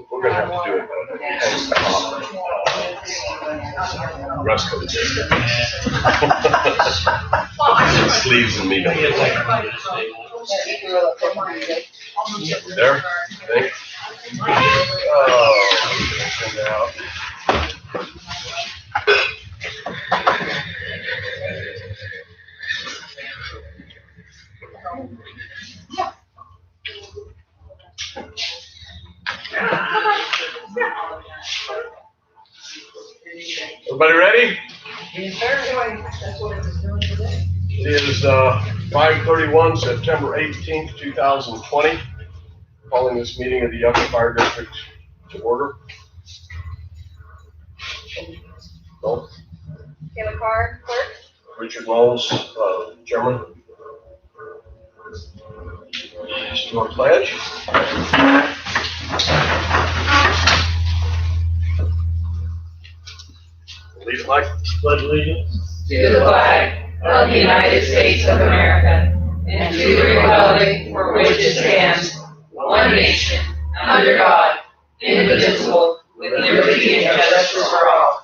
We're gonna have to do it. Rest of the day. Sleeves and me. There? Think? Oh, now. Everybody ready? It is 5:31, September 18th, 2020. Calling this meeting of the Yucca Fire District to order. No? Kayla Carr, clerk. Richard Knowles, chairman. Your pledge. Lead the flag. Pledge allegiance to the flag of the United States of America and to the republic for which it stands, one nation, under God, indivisible, with liberty and justice for all.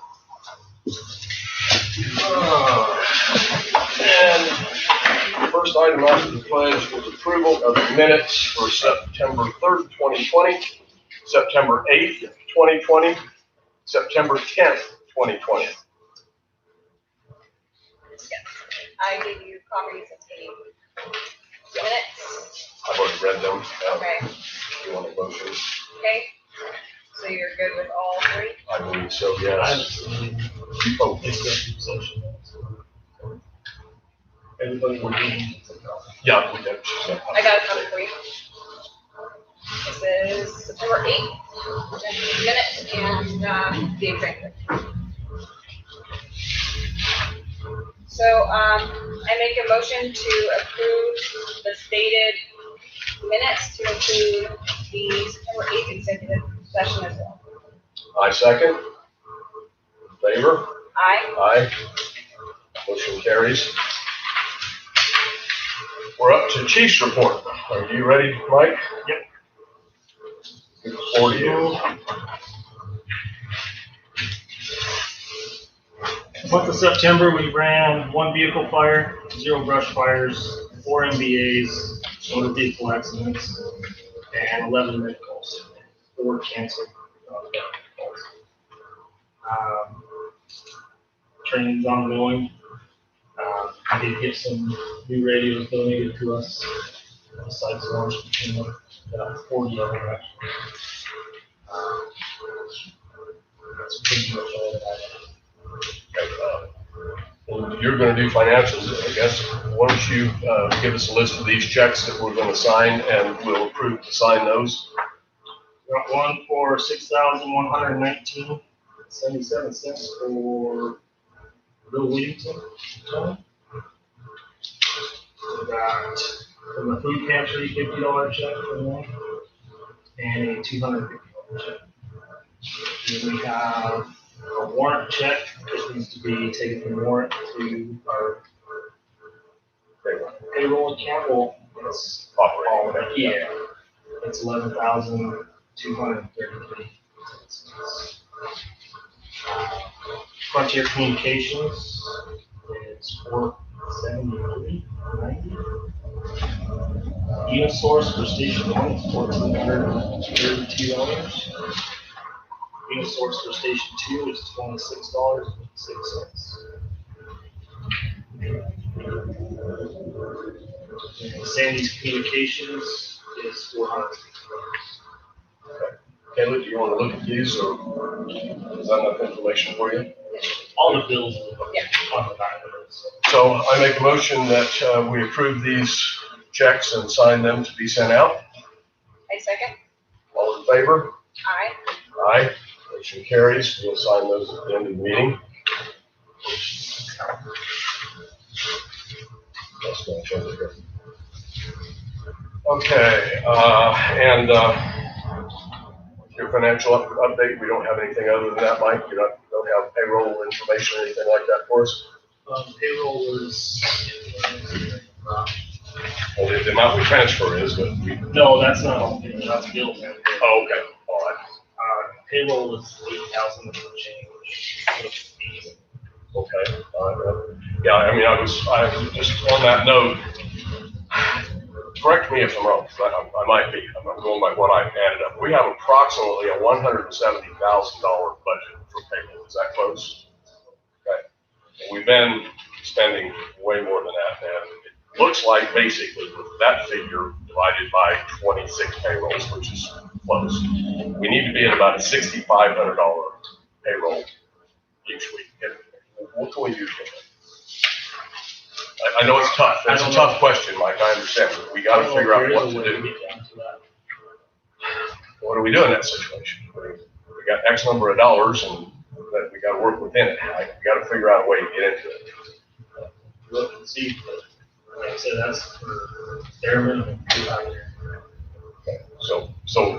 And the first item after the pledge was approval of the minutes for September 3rd, 2020, September 8th, 2020, September 10th, 2020. I gave you copies of the minutes. I've already read them. Okay. You want a motion? Okay. So you're good with all three? I believe so, yes. Oh, Everybody will be. yeah, we did. I got a copy for you. This is September 8th, minutes and the executive. So I make a motion to approve the stated minutes to include the September 8th executive session as well. I second. Favor? Aye. Aye. Motion carries. We're up to Chief's report. Are you ready, Mike? Yep. Good for you. Month of September, we ran 1 vehicle fire, 0 brush fires, 4 MBAs, motor vehicle accidents, and 11 medicals, 4 canceled. Training's ongoing. I did get some new radios donated to us. Besides the ones from about 40 of them actually. That's pretty much all that I have. And you're going to do financials, I guess. Why don't you give us a list of these checks that we're going to sign, and we'll approve to sign those. Got one for $6,119.77 for Bill Williamson. We got from the food pantry $50 check for them, and a $250 check. Then we have a warrant check, which needs to be taken from warrant to our payroll account. Well, it's operating. yeah, it's 11,233. Frontier Communications is 473.90. Unisource for Station 1 is $1,432. Unisource for Station 2 is $26.06. Sandy's Communications is $400. Kayla, do you want to look at these, or is that enough information for you? All the bills are on the back of it. So I make a motion that we approve these checks and sign them to be sent out. I second. All in favor? Aye. Aye. Motion carries. We'll sign those at the end of the meeting. That's going to change it here. Okay, and your financial update, we don't have anything other than that, Mike? You don't have payroll information or anything like that for us? Payroll was, Well, the amount we transfer is, but we, no, that's not all payroll, that's bills. oh, okay, all right. Payroll was 8,000 and change. Okay, yeah, I mean, I was just on that note, correct me if I'm wrong, but I might be, I'm going by what I added up. We have approximately a $170,000 budget for payroll, is that close? Okay, and we've been spending way more than that, and it looks like basically with that figure divided by 26 payrolls, which is close, we need to be at about a $6,500 payroll each week. And what can we do for that? I know it's tough. It's a tough question, Mike. I understand. But we got to figure out what to do. What do we do in that situation? We got X number of dollars, and that we got to work within it. We got to figure out a way to get into it. Look and see, but like I said, that's for airmen and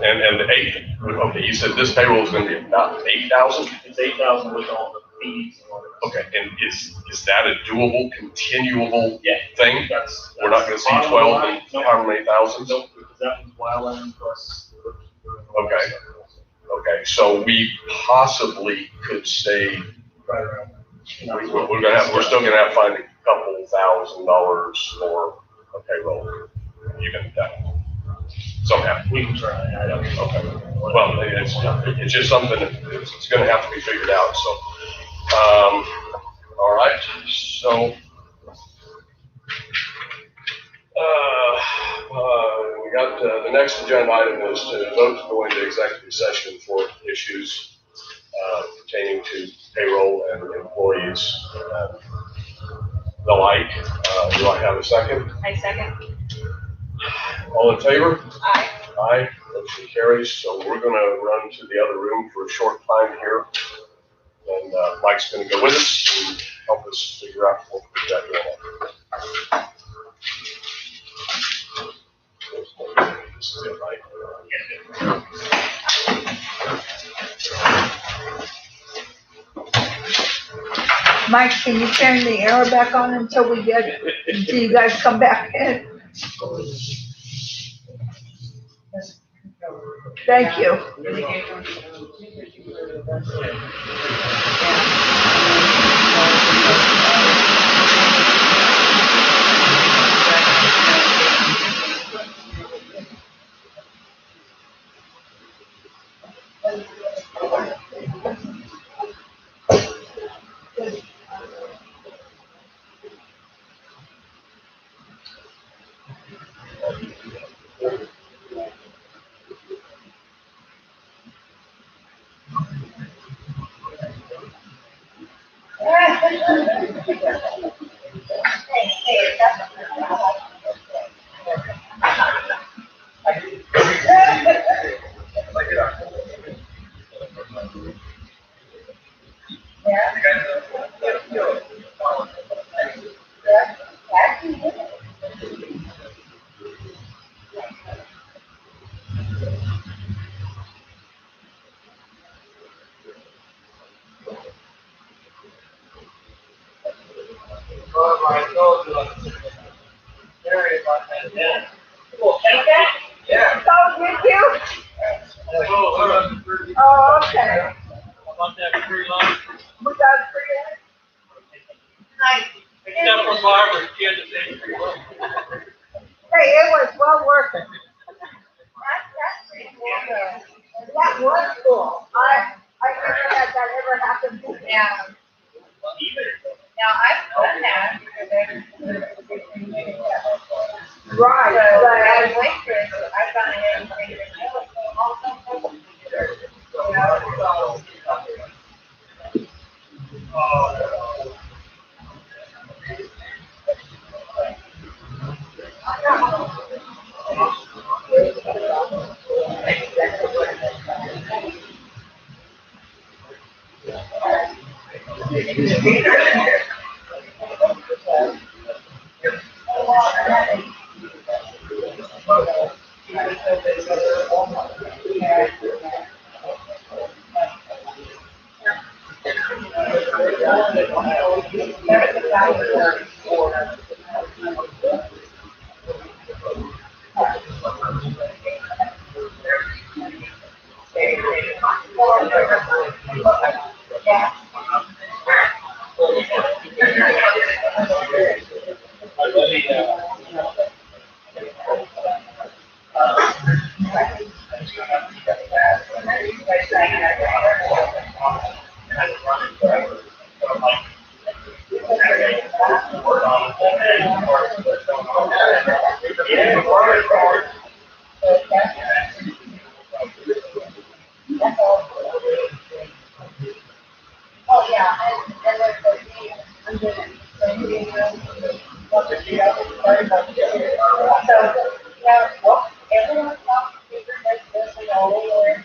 And the eight. Okay, you said this payroll is going to be about 8,000. it's 8,000 with all the fees and all that. Okay, and is that a doable, continuable thing? That's We're not going to see 12 and however many thousands? Nope, because that was wildland plus. Okay. Okay, so we possibly could stay, Right around. we're still gonna have to find a couple $1,000s for a payroll, even that, somehow. We can try, I don't know. Okay, well, it's just something that it's gonna have to be figured out, so, all right, so, we got, the next agenda item is to vote to go into executive session for issues pertaining to payroll and employees, the like. Do I have a second? I second. All in favor? Aye. Aye, motion carries. So we're gonna run to the other room for a short time here. And Mike's gonna go with us and help us figure out what we got going on. This is it, right? Mike, can you turn the air back on until you guys come back in? Thank you. I told you, Gary, about that, yeah. Barbara, she had to say pretty well. Hey, it was well worth it. That was cool. I never had that ever happen before. Yeah. Now, I've done that. Right, So, but as a waitress, I've gone ahead and taken it. Oh, yeah, and there's well, everyone's not super necessarily all over.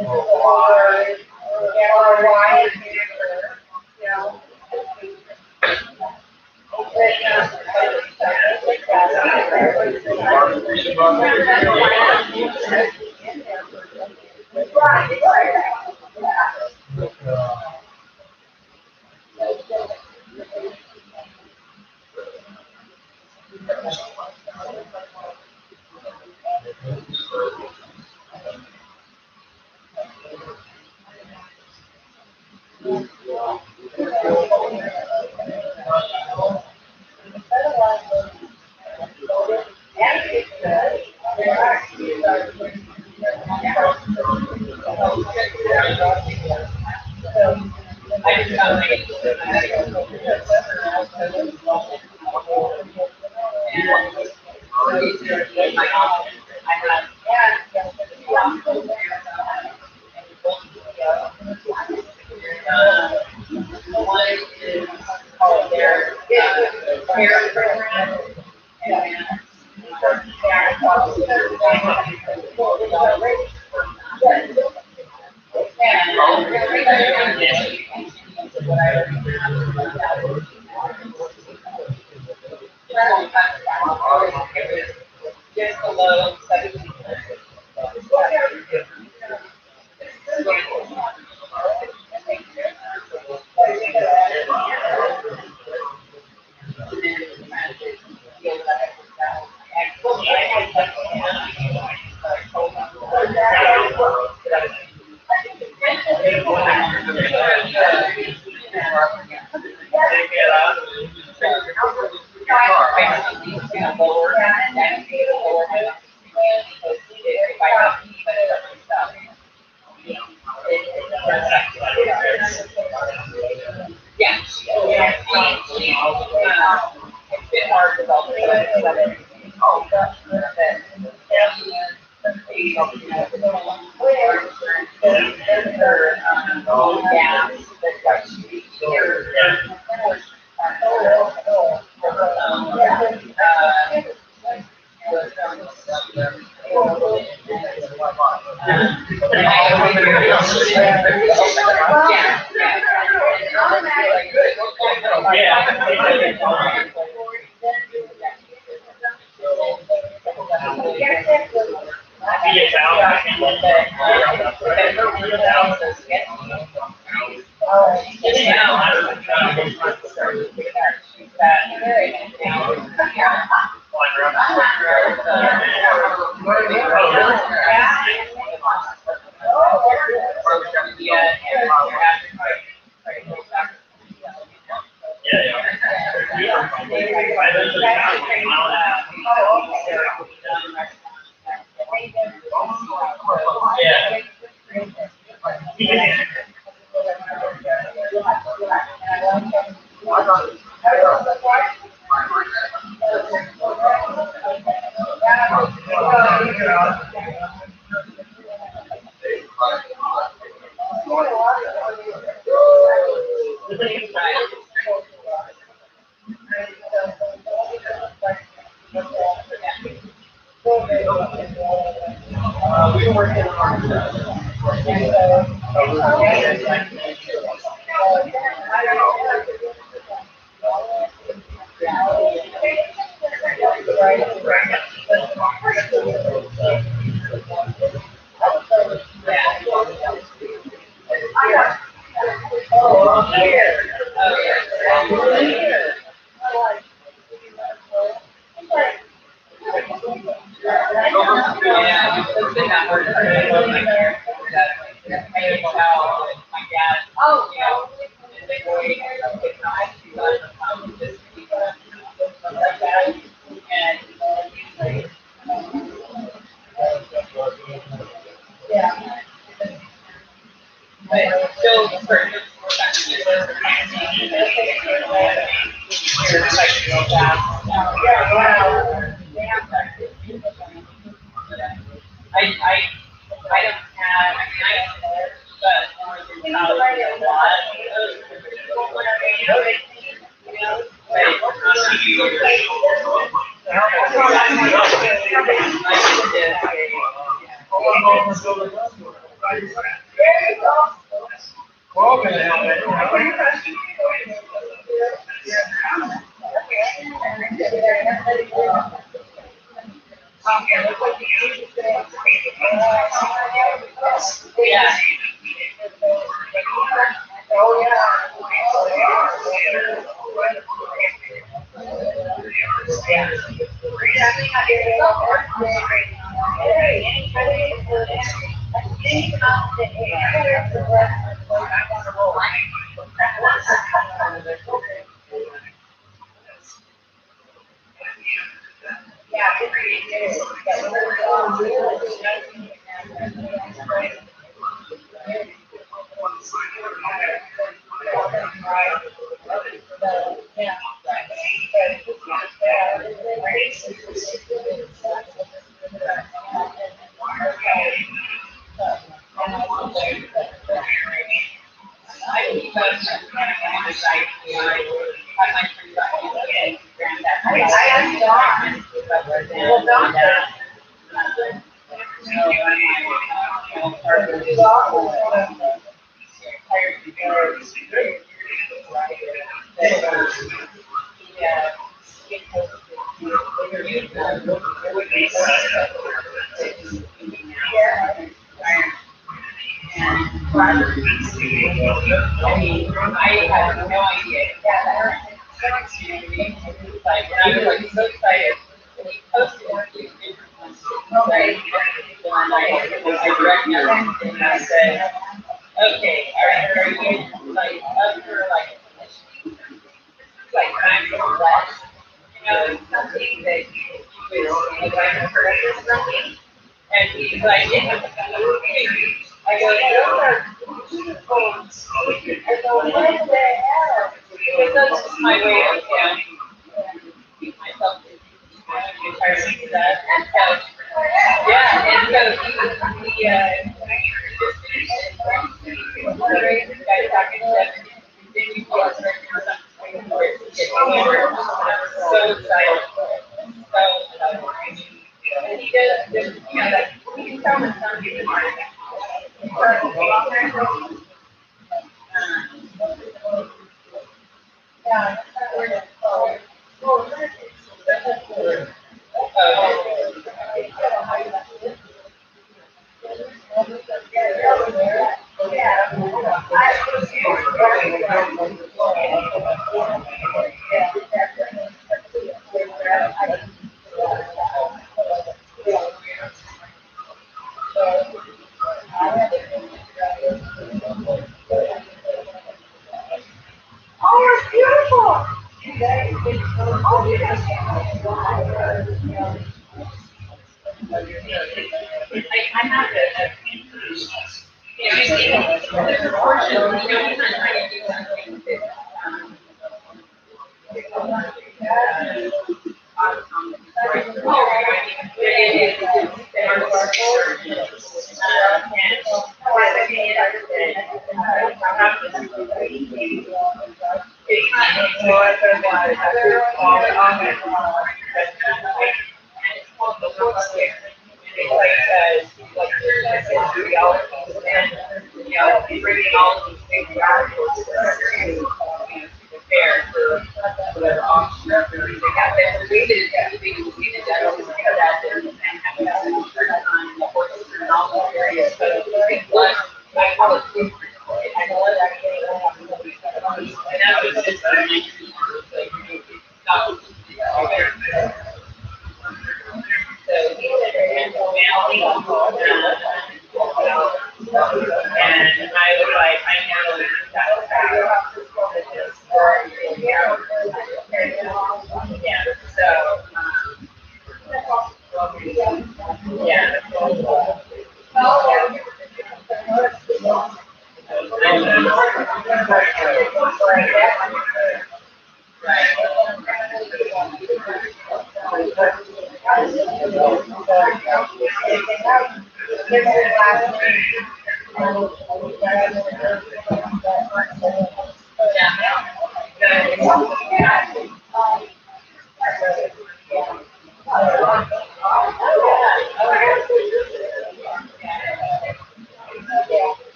Or why, you know. Just below 17. Yeah. It's been hard to develop. We were working on Oh,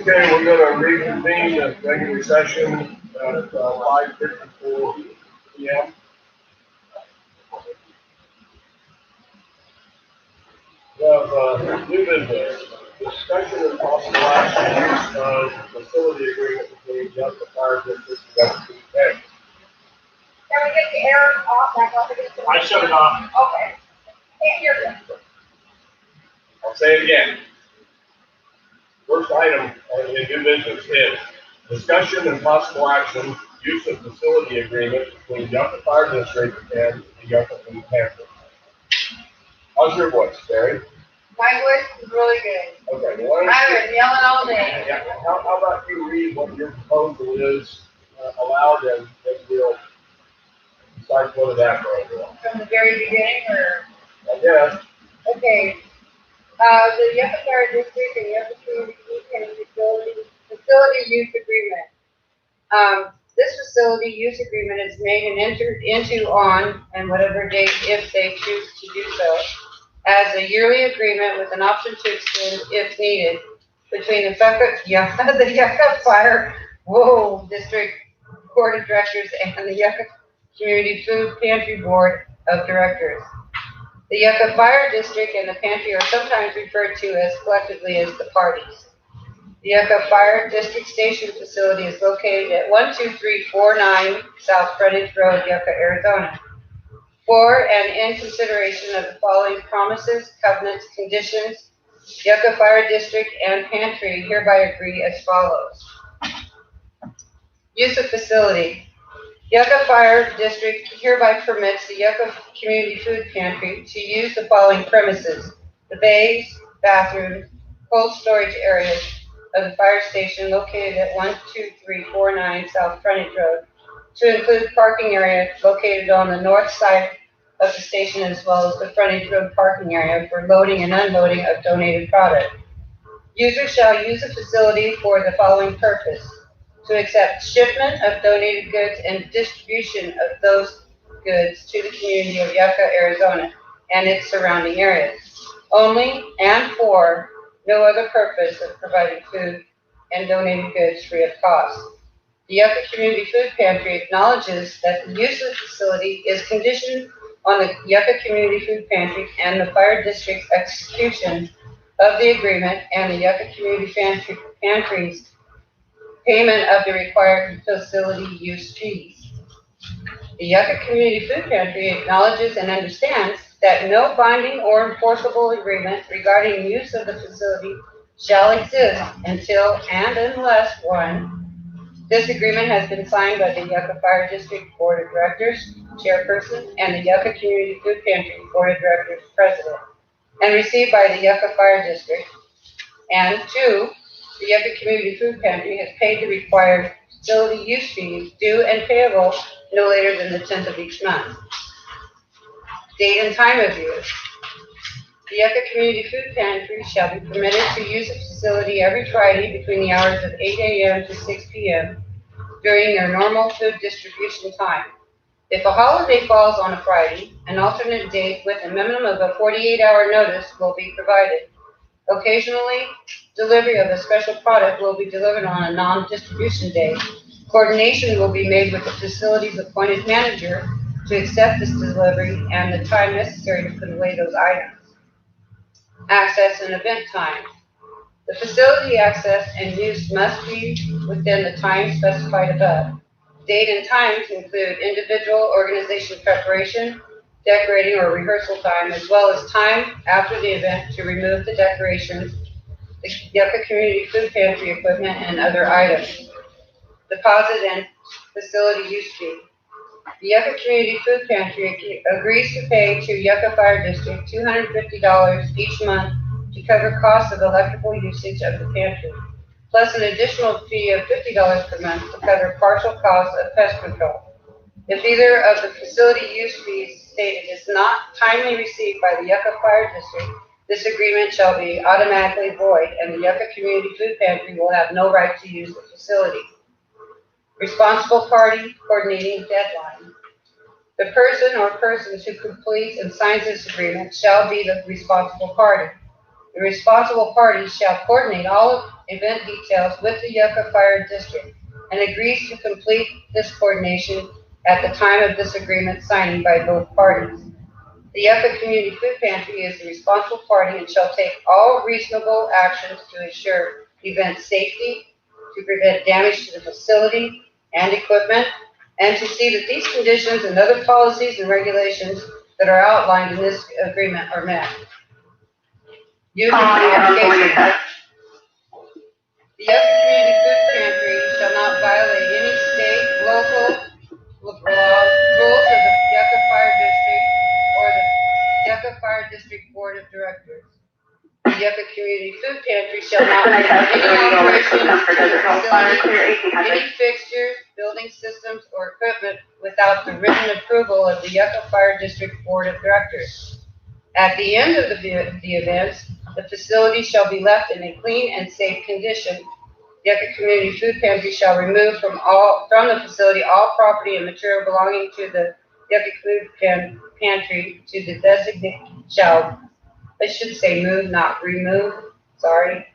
Okay, we're gonna reconvene the regular session at 5:54 PM. We have new business, discussion and possible action on facility agreement between Yucca Fire District and Yucca County. Can we get the air off, back off against the? I shut it off. Okay. Can't hear you. I'll say it again. First item on the new business is discussion and possible action, use of facility agreement between Yucca Fire District and the Yucca County. How's your voice, Barry? My voice is really good. Okay, well, I've been yelling all day. yeah, how about you read what your proposal is allowed, then we'll decide whether that goes. From the very beginning, or? I guess. Okay, the Yucca Fire District and Yucca Community and Facility Use Agreement. This facility use agreement is made and entered into on, and whatever date if they choose to do so, as a yearly agreement with an option to extend if needed between the Yucca Fire, District Board of Directors and the Yucca Community Food Pantry Board of Directors. The Yucca Fire District and the pantry are sometimes referred to as collectively as the parties. The Yucca Fire District Station Facility is located at 12349 South Frontage Road, Yucca, Arizona. For and in consideration of the following promises, covenants, conditions, Yucca Fire District and pantry hereby agree as follows. Use of facility. Yucca Fire District hereby permits the Yucca Community Food Pantry to use the following premises: the bays, bathrooms, cold storage areas of the fire station located at 12349 South Frontage Road, to include parking area located on the north side of the station, as well as the frontage road parking area for loading and unloading of donated product. Users shall use the facility for the following purpose: to accept shipment of donated goods and distribution of those goods to the community of Yucca, Arizona, and its surrounding areas, only and for no other purpose of providing food and donated goods free of cost. The Yucca Community Food Pantry acknowledges that the use of the facility is conditioned on the Yucca Community Food Pantry and the Fire District's execution of the agreement and the Yucca Community Pantry's payment of the required facility use fees. The Yucca Community Food Pantry acknowledges and understands that no binding or enforceable agreement regarding use of the facility shall exist until and unless 1. This agreement has been signed by the Yucca Fire District Board of Directors, Chairperson, and the Yucca Community Food Pantry Board of Directors President, and received by the Yucca Fire District. And 2, the Yucca Community Food Pantry has paid the required facility use fees due and payable no later than the 10th of each month. Date and time of use. The Yucca Community Food Pantry shall be permitted to use the facility every Friday between the hours of 8 a.m. to 6 p.m. during their normal food distribution time. If a holiday falls on a Friday, an alternate date with a minimum of a 48-hour notice will be provided. Occasionally, delivery of a special product will be delivered on a non-distribution day. Coordination will be made with the facility's appointed manager to accept this delivery and the time necessary to put away those items. Access and event time. The facility access and use must be within the time specified above. Date and times include individual organization preparation, decorating or rehearsal time, as well as time after the event to remove the decorations, the Yucca Community Food Pantry equipment, and other items. Deposit and facility use fee. The Yucca Community Food Pantry agrees to pay to Yucca Fire District $250 each month to cover costs of electrical usage of the pantry, plus an additional fee of $50 per month to cover partial costs of pest control. If either of the facility use fees stated is not timely received by the Yucca Fire District, this agreement shall be automatically void and the Yucca Community Food Pantry will have no right to use the facility. Responsible party coordinating deadline. The person or persons who completes and signs this agreement shall be the responsible party. The responsible party shall coordinate all event details with the Yucca Fire District and agrees to complete this coordination at the time of this agreement signing by both parties. The Yucca Community Food Pantry is the responsible party and shall take all reasonable actions to ensure event safety, to prevent damage to the facility and equipment, and to see that these conditions and other policies and regulations that are outlined in this agreement are met. Use of communication. The Yucca Community Food Pantry shall not violate any state, local law, rules of the Yucca Fire District or the Yucca Fire District Board of Directors. The Yucca Community Food Pantry shall not make any alterations to the facility, any fixtures, building building systems or equipment without the written approval of the Yucca Fire District Board of Directors. At the end of the event, the facility shall be left in a clean and safe condition. Yucca Community Food Pantry shall remove from the facility all property and material belonging to the Yucca Food Pantry to the designated I should say move, not remove. Sorry.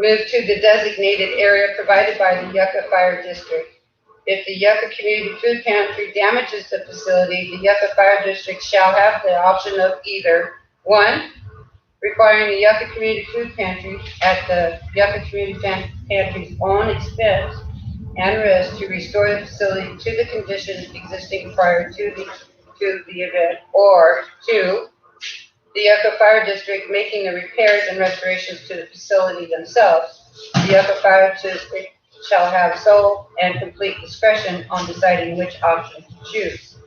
Move to the designated area provided by the Yucca Fire District. If the Yucca Community Food Pantry damages the facility, the Yucca Fire District shall have the option of either, 1, requiring the Yucca Community Food Pantry at the Yucca Community Pantry's own expense and risk to restore the facility to the condition existing prior to the event, or 2, the Yucca Fire District making the repairs and restorations to the facility themselves. The Yucca Fire District shall have sole and complete discretion on deciding which option to choose.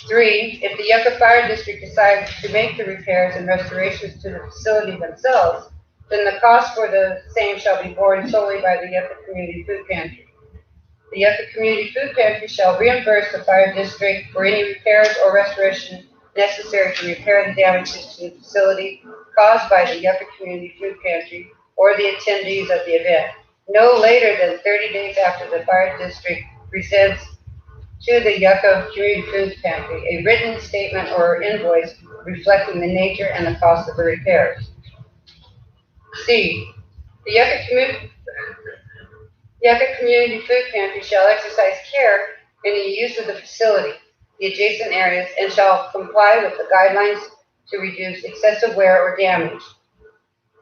3, if the Yucca Fire District decides to make the repairs and restorations to the facility themselves, then the cost for the same shall be borne solely by the Yucca Community Food Pantry. The Yucca Community Food Pantry shall reimburse the fire district for any repairs or restoration necessary to repair the damages to the facility caused by the Yucca Community Food Pantry or the attendees of the event, no later than 30 days after the fire district presents to the Yucca Community Food Pantry a written statement or invoice reflecting the nature and the cost of the repairs. C, the Yucca Community Food Pantry shall exercise care in the use of the facility, the adjacent areas, and shall comply with the guidelines to reduce excessive wear or damage.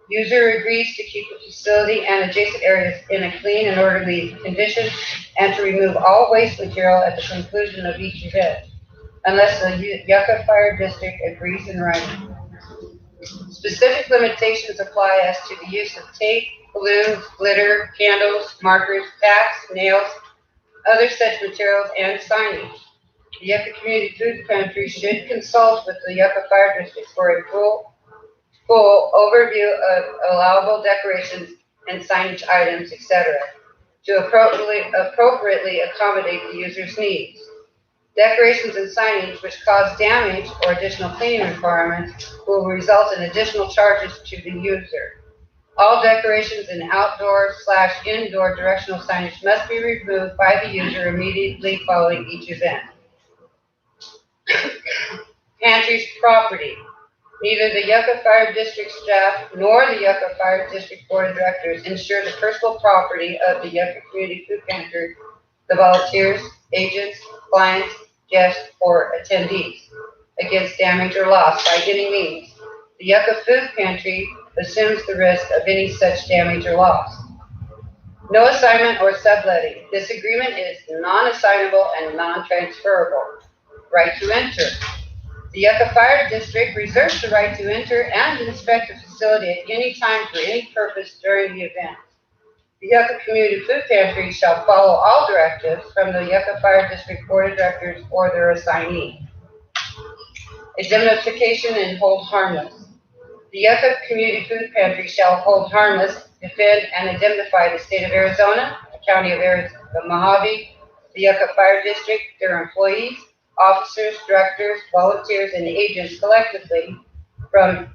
User agrees to keep the facility and adjacent areas in a clean and orderly condition and to remove all waste material at the conclusion of each event, unless the Yucca Fire District agrees in writing. Specific limitations apply as to the use of tape, balloons, glitter, candles, markers, tacks, nails, other such materials, and signage. The Yucca Community Food Pantry should consult with the Yucca Fire District for a full overview of allowable decorations and signage items, etc., to appropriately accommodate the user's needs. Decorations and signage which cause damage or additional cleaning requirements will result in additional charges to the user. All decorations and outdoor/indoor directional signage must be removed by the user immediately following each event. Pantry's property. Neither the Yucca Fire District staff nor the Yucca Fire District Board of Directors ensure the personal property of the Yucca Community Food Pantry, the volunteers, agents, clients, guests, or attendees against damage or loss by any means. The Yucca Food Pantry assumes the risk of any such damage or loss. No assignment or subletting. This agreement is non-assignable and non-transferable. Right to enter. The Yucca Fire District reserves the right to enter and inspect the facility at any time for any purpose during the event. The Yucca Community Food Pantry shall follow all directives from the Yucca Fire District Board of Directors or their assignee. Indemnification and hold harmless. The Yucca Community Food Pantry shall hold harmless, defend, and indemnify the state of Arizona, the county of Mojave, the Yucca Fire District, their employees, officers, directors, volunteers, and agents collectively from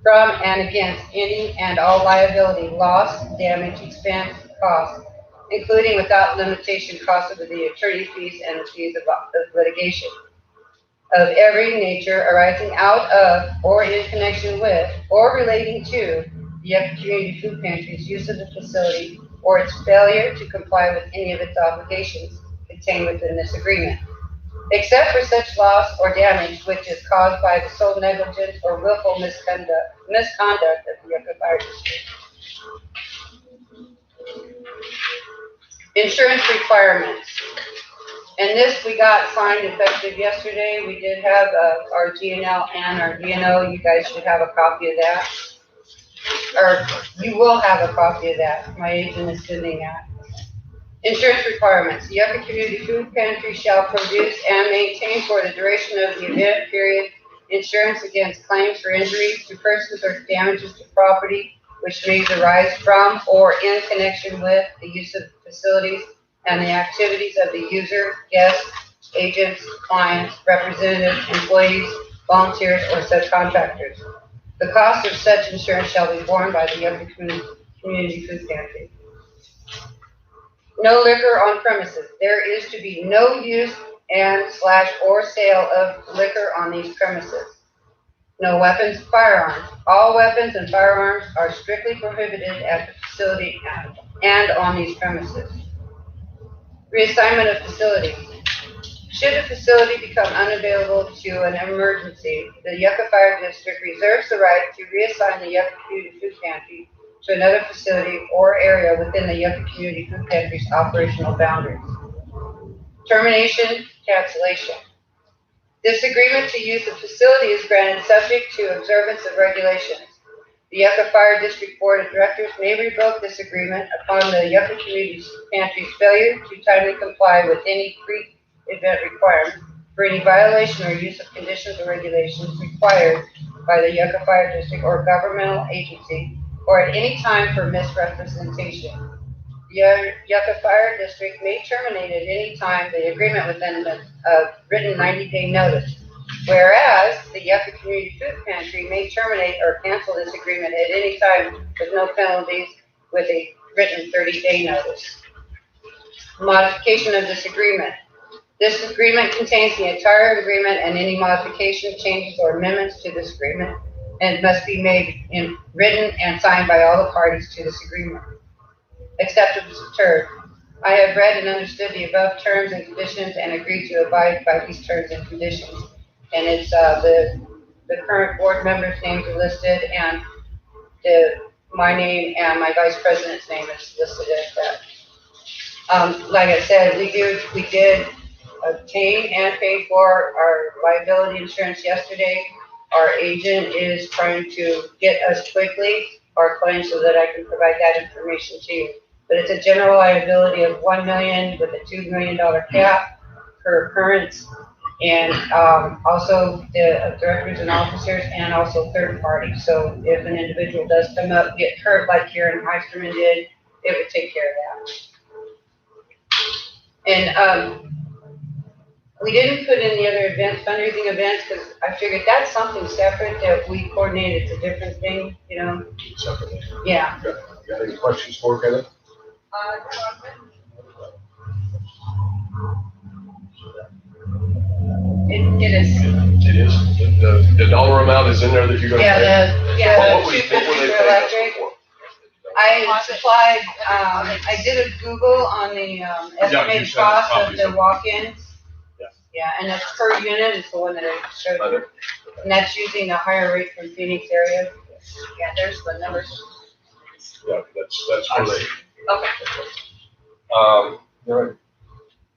and against any and all liability, loss, damage, expense, costs, including without limitation costs of the attorney fees and the fees of litigation of every nature arising out of or in connection with or relating to the Yucca Community Food Pantry's use of the facility or its failure to comply with any of its obligations contained within this agreement, except for such loss or damage which is caused by the sole negligence or willful misconduct of the Yucca Fire District. Insurance requirements. And this we got signed effective yesterday. We did have our GNL and our DNO. You guys should have a copy of that. Or you will have a copy of that. My agent is sending that. Insurance requirements. The Yucca Community Food Pantry shall produce and maintain for the duration of the event period insurance against claims for injuries to persons or damages to property which may arise from or in connection with the use of facilities and the activities of the user, guests, agents, clients, representatives, employees, volunteers, or subcontractors. The cost of such insurance shall be borne by the Yucca Community Food Pantry. No liquor on premises. There is to be no use and/or sale of liquor on these premises. No weapons, firearms. All weapons and firearms are strictly prohibited at the facility and on these premises. Reassignment of facilities. Should a facility become unavailable to an emergency, the Yucca Fire District reserves the right to reassign the Yucca Community Food Pantry to another facility or area within the Yucca Community Food Pantry's operational boundaries. Termination, cancellation. This agreement to use the facility is granted subject to observance of regulations. The Yucca Fire District Board of Directors may revoke this agreement upon the Yucca Community Pantry's failure to timely comply with any pre-event requirement for any violation or use of conditions or regulations required by the Yucca Fire District or governmental agency, or at any time for misrepresentation. The Yucca Fire District may terminate at any time the agreement within a written 90-day notice, whereas the Yucca Community Food Pantry may terminate or cancel this agreement at any time with no penalties with a written 30-day notice. Modification of this agreement. This agreement contains the entire agreement, and any modification, changes, or amendments to this agreement and must be made in written and signed by all the parties to this agreement. Acceptance of terms. I have read and understood the above terms and conditions and agreed to abide by these terms and conditions. And it's the current board members' names are listed, and my name and my vice president's name is listed as that. Like I said, we did obtain and pay for our liability insurance yesterday. Our agent is trying to get us quickly our claim so that I can provide that information to you. But it's a general liability of $1 million with a $2 million cap per occurrence, and also the directors and officers, and also third parties. So if an individual does come up, get hurt like Karen Heisterman did, it would take care of that. And we didn't put in the other events, fundraising events, because I figured that's something separate that we coordinate. It's a different thing, you know? Separately. Yeah. You got any questions for Kevin? It is. It is. The dollar amount is in there that you're gonna pay? Yeah, What were they $250 paying for us electric. before? I supplied, I did a Google on the estimated sent us cost of copies the of it. walk-ins. Yeah. Yeah, and it's per unit is the one that I showed you. And that's using a higher rate from Phoenix area. Yeah, there's the numbers. Yeah, that's where they. Okay. All right.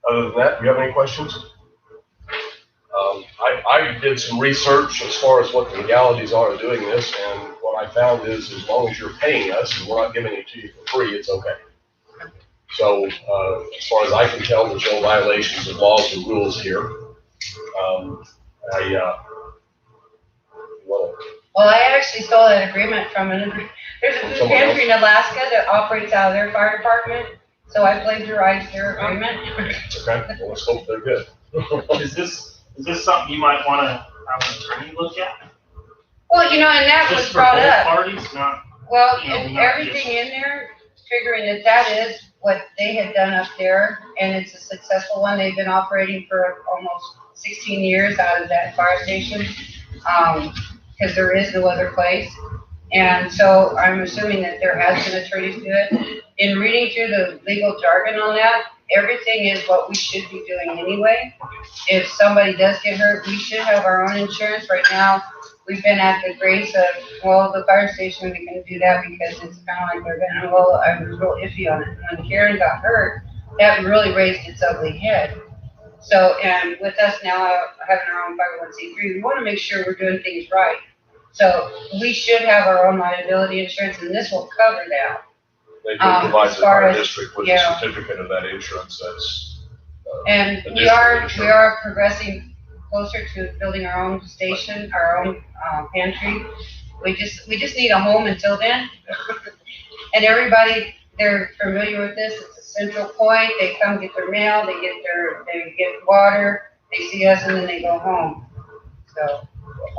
Other than that, do you have any questions? I did some research as far as what the legalities are of doing this, and what I found is as long as you're paying us and we're not giving it to you for free, it's okay. So, as far as I can tell, there's no violations of laws and rules here. Well, I actually stole that agreement from there's a food Someone pantry in Alaska that operates out of their fire department, so I plagiarized their agreement. Okay, well, let's hope they're good. Is this something you might wanna have an attorney look at? Well, you know, and that was Just for brought both up. parties, not, Well, you know, and not everything just- in there, figuring that that is what they had done up there, and it's a successful one. They've been operating for almost 16 years out of that fire station, because there is no other place. And so I'm assuming that there has been attorneys do it. In reading through the legal jargon on that, everything is what we should be doing anyway. If somebody does get hurt, we should have our own insurance. Right now, we've been at the grace of, well, the fire station, we can do that because it's kind of like they're going, well, I was real iffy on it. When Karen got hurt, that really raised its ugly head. So, and with us now having our own 501c3, we want to make sure we're doing things right. So we should have our own liability insurance, and this will cover that. They do provide as the far fire as- district with a yeah. certificate of that insurance, that's. And we additional are insurance. progressing closer to building our own station, our own pantry. We just need a home until then. And everybody, they're familiar with this. It's a central point. They come get their mail, they get water, they see us, and then they go home. So,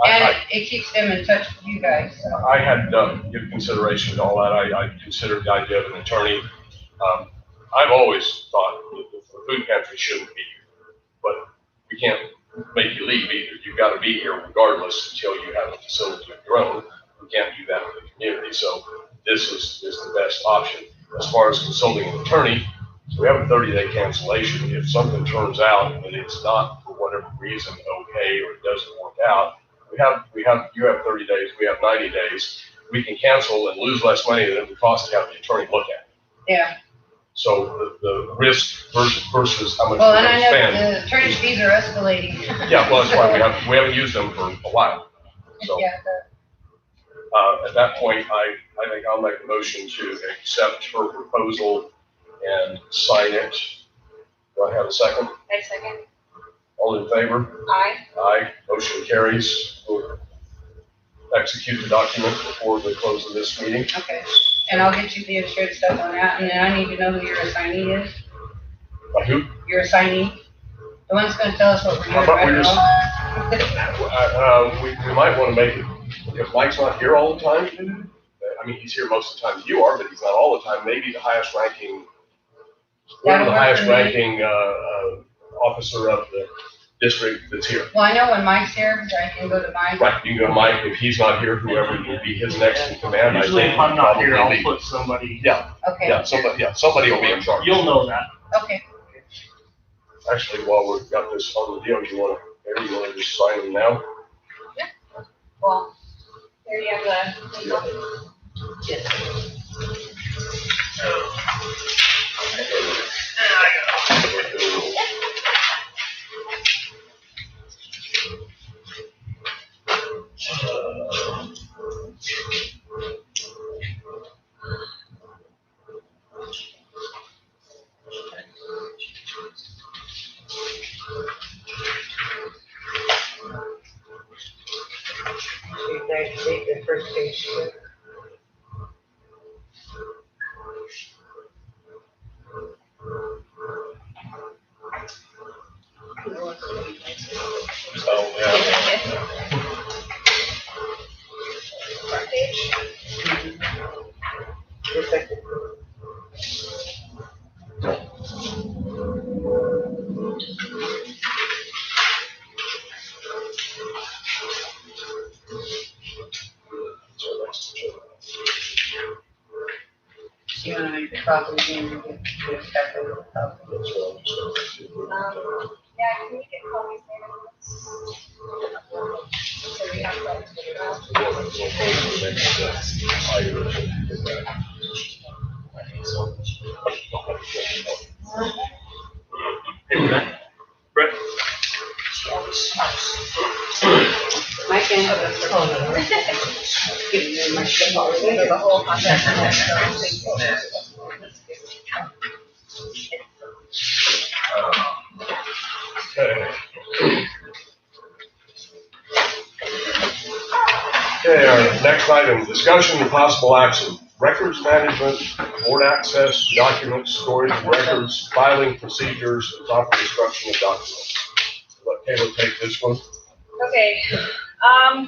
and it keeps them in touch with you guys, so. I had given consideration to all that. I considered the idea of an attorney. I've always thought that the food pantry shouldn't be here, but we can't make you leave either. You've got to be here regardless until you have a facility of your own. We can't do that in the community, so this is the best option. As far as consulting an attorney, we have a 30-day cancellation. If something turns out that it's not, for whatever reason, okay, or it doesn't work out, you have 30 days, we have 90 days. We can cancel and lose less money than it would cost to have the attorney look at it. Yeah. So the risk versus how much Well, we're and going I to know spend. the attorney's fees are escalating. Yeah, well, that's why we haven't used them for a while. So Yeah, at that point, I think I'll make a motion to accept her proposal and sign it. Do I have a second? I second. All in favor? Aye. Aye. Motion carries. We'll execute the document before the close of this meeting. okay. And I'll get you the insurance stuff on that, and then I need to know who your assignee is. Who? Your assignee. The one that's gonna tell us what we're How doing about we right just- now. We might want to make it, if Mike's not here all the time, I mean, he's here most of the time you are, but he's not all the time, maybe the highest ranking, one of the That'll work highest for me. ranking officer of the district that's here. Well, I know when Mike's here, I can go to Mike. Right, you can go to Mike. If he's not here, whoever will be his next in command, I Usually think. if I'm not here, probably I'll be- put somebody, Yeah, Okay, somebody will be in charge. you'll know that. okay. Actually, while we've got this on the deal, you wanna just sign them now? Well, here you have the. You guys take the first page. So, yeah. Front page. Just like- You wanna make the copies and you can just have the little copy. Yeah, can we get copies there? So we have copies to get out. Brett? Mike can have The whole contract. Okay, our next item, discussion and possible action. Records management, board access, documents, storage of records, filing procedures, and proper destruction of documents. Let Taylor take this one. Okay, I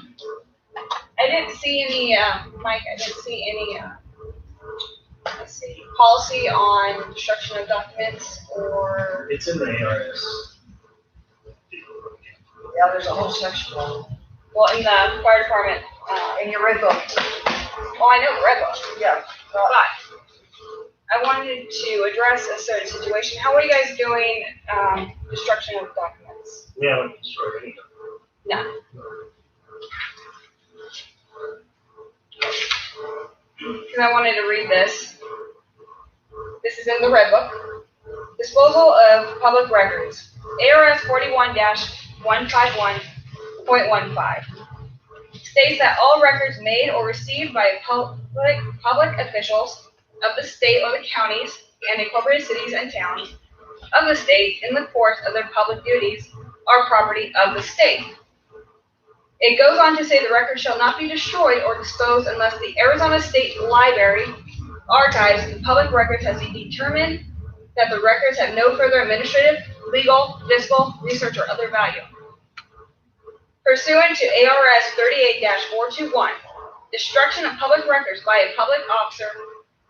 didn't see any, Mike, I didn't see any, let's see, policy on destruction of documents or, It's in the ARS. Yeah, there's a whole section on well, in the fire department, in your red book. well, I know the red book, Yeah. but I wanted to address a certain situation. How are you guys doing, destruction of documents? We haven't destroyed any. No. Because I wanted to read this. This is in the red book. Disposal of public records. ARS 41-151.15 states that all records made or received by public officials of the state or the counties and incorporated cities and towns of the state in the course of their public duties are property of the state. It goes on to say the record shall not be destroyed or disposed unless the Arizona State Library Archives and Public Records has determined that the records have no further administrative, legal, fiscal, research, or other value. Pursuant to ARS 38-421, destruction of public records by a public officer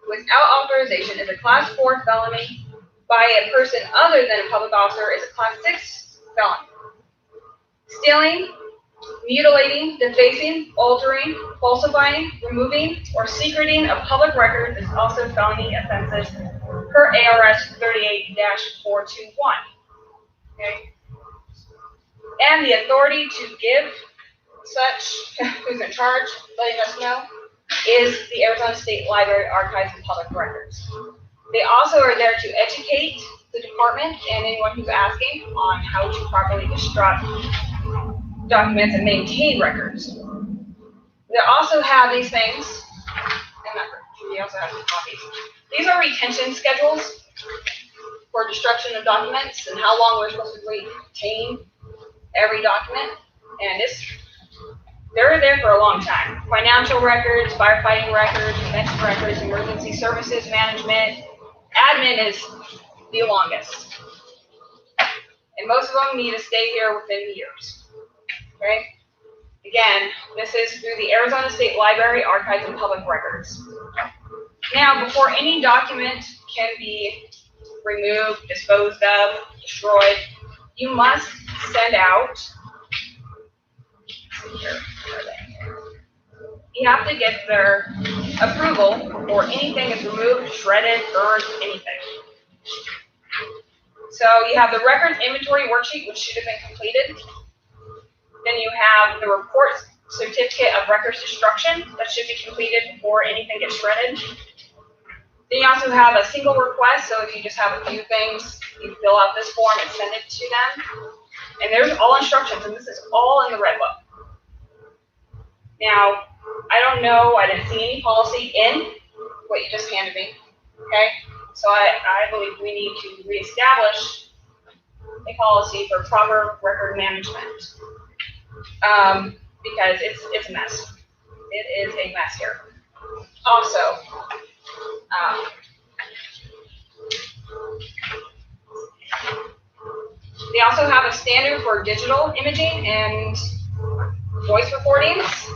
without authorization is a Class 4 felony. By a person other than a public officer is a Class 6 felony. Stealing, mutilating, defacing, altering, falsifying, removing, or secreting of public records is also felony offenses per ARS 38-421. Okay? And the authority to give such, who's in charge, letting us know, is the Arizona State Library Archives and Public Records. They also are there to educate the department and anyone who's asking on how to properly destruct documents and maintain records. They also have these things, and we also have some copies. These are retention schedules for destruction of documents and how long we're supposed to retain every document, and they're there for a long time. Financial records, firefighting records, prevention records, emergency services management. Admin is the longest. And most of them need to stay here within years. Okay? Again, this is through the Arizona State Library Archives and Public Records. Now, before any document can be removed, disposed of, destroyed, you must send out, you have to get their approval before anything is removed, shredded, burned, anything. So you have the records inventory worksheet, which should have been completed. Then you have the report certificate of records destruction that should be completed before anything gets shredded. Then you also have a single request, so if you just have a few things, you fill out this form and send it to them. And there's all instructions, and this is all in the red book. Now, I don't know, I didn't see any policy in what you just handed me, okay? So I believe we need to reestablish a policy for proper record management. Because it's a mess. It is a mess here. Also, they also have a standard for digital imaging and voice recordings.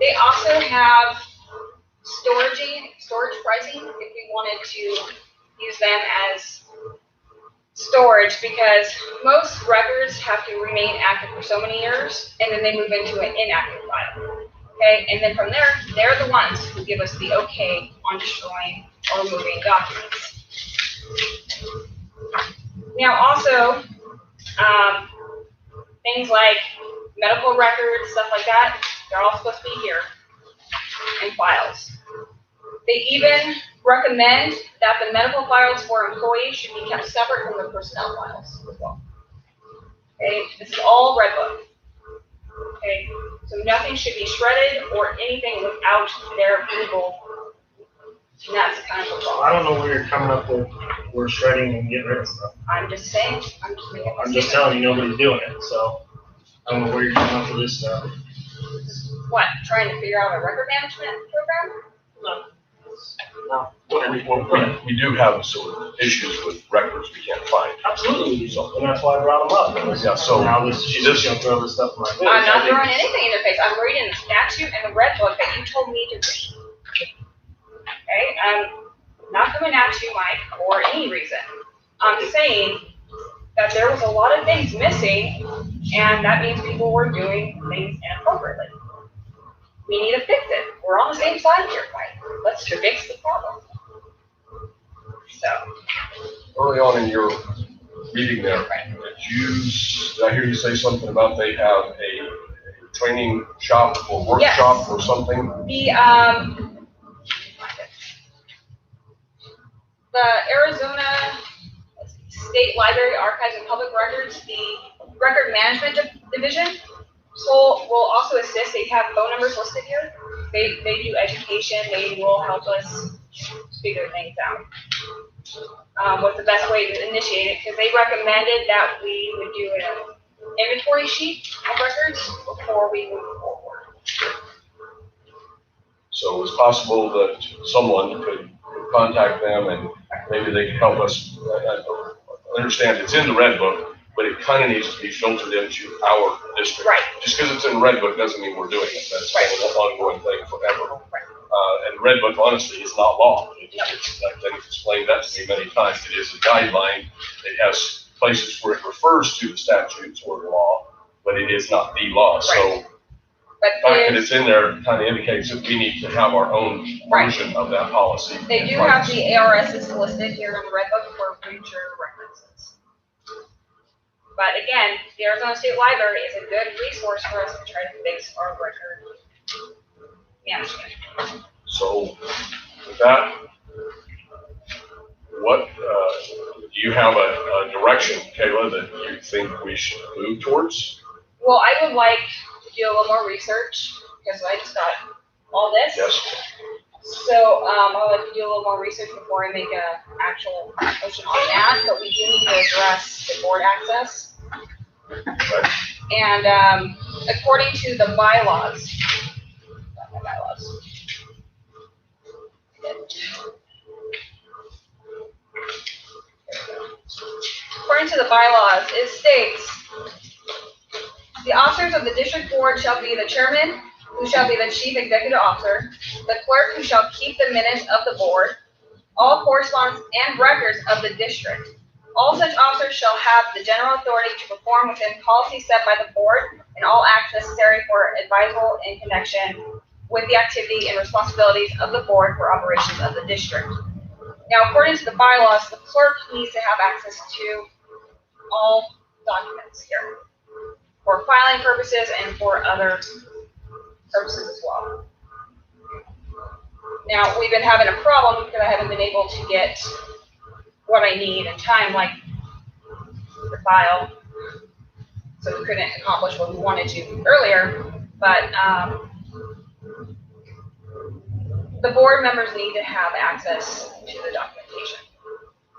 They also have storage pricing if we wanted to use them as storage, because most records have to remain active for so many years, and then they move into an inactive file. Okay, and then from there, they're the ones who give us the okay on destroying or removing documents. Now also, things like medical records, stuff like that, they're all supposed to be here in files. They even recommend that the medical files for employees should be kept separate from the personnel files as well. Okay, this is all red book. Okay, so nothing should be shredded or anything without their approval. And that's kind of a problem. I don't know where you're coming up with, we're shredding and getting rid of stuff. I'm just saying, I'm just telling you, nobody's doing it, so I don't know where you're coming up with this stuff. What, trying to figure out a record management program? No. We do have some issues with records we can't find. Absolutely, and that's why I brought them up. Yeah, so now she's just gonna throw this stuff in my face. I'm not throwing anything in your face. I'm reading the statute and the red book that you told me to read. Okay, I'm not coming at you, Mike, for any reason. I'm saying that there was a lot of things missing, and that means people were doing things inappropriately. We need to fix it. We're on the same side here, Mike. Let's fix the problem. So. Early on in your meeting there, did I hear you say something about they have a training shop or workshop or something? The Arizona State Library Archives and Public Records, the Record Management Division, so will also assist. They have phone numbers listed here. They do education. They will help us figure things out. What's the best way to initiate it? Because they recommended that we would do inventory sheet of records before we move forward. So it's possible that someone could contact them and maybe they could help us. I understand it's in the red book, but it kind of needs to be filtered into our district. Right. Just because it's in the red book doesn't mean we're doing it. That's Right. kind of an ongoing thing forever. Right. And the red book, honestly, is not law. It's, like they've explained that to me many times. It is a guideline. It has places where it refers to the statutes or the law, but it is not the law. So But the fact that there's, it's in there kind of indicates that we need to have our own version of that policy. they do have the ARSs listed here in the red book for future references. But again, the Arizona State Library is a good resource for us to try to fix our record management. So with that, what, do you have a direction, Kayla, that you think we should move towards? Well, I would like to do a little more research because I just got all this. Yes. So I'd like to do a little more research before I make a actual motion on that. But we do need to address the board access. Right. And according to the bylaws, according to the bylaws, it states, the officers of the district board shall be the chairman, who shall be the chief executive officer, the clerk who shall keep the minutes of the board, all correspondence and records of the district. All such officers shall have the general authority to perform within policies set by the board and all acts necessary for advisal in connection with the activity and responsibilities of the board for operations of the district. Now, according to the bylaws, the clerk needs to have access to all documents here for filing purposes and for other purposes as well. Now, we've been having a problem because I haven't been able to get what I need in time, like the file. So we couldn't accomplish what we wanted to earlier, but the board members need to have access to the documentation.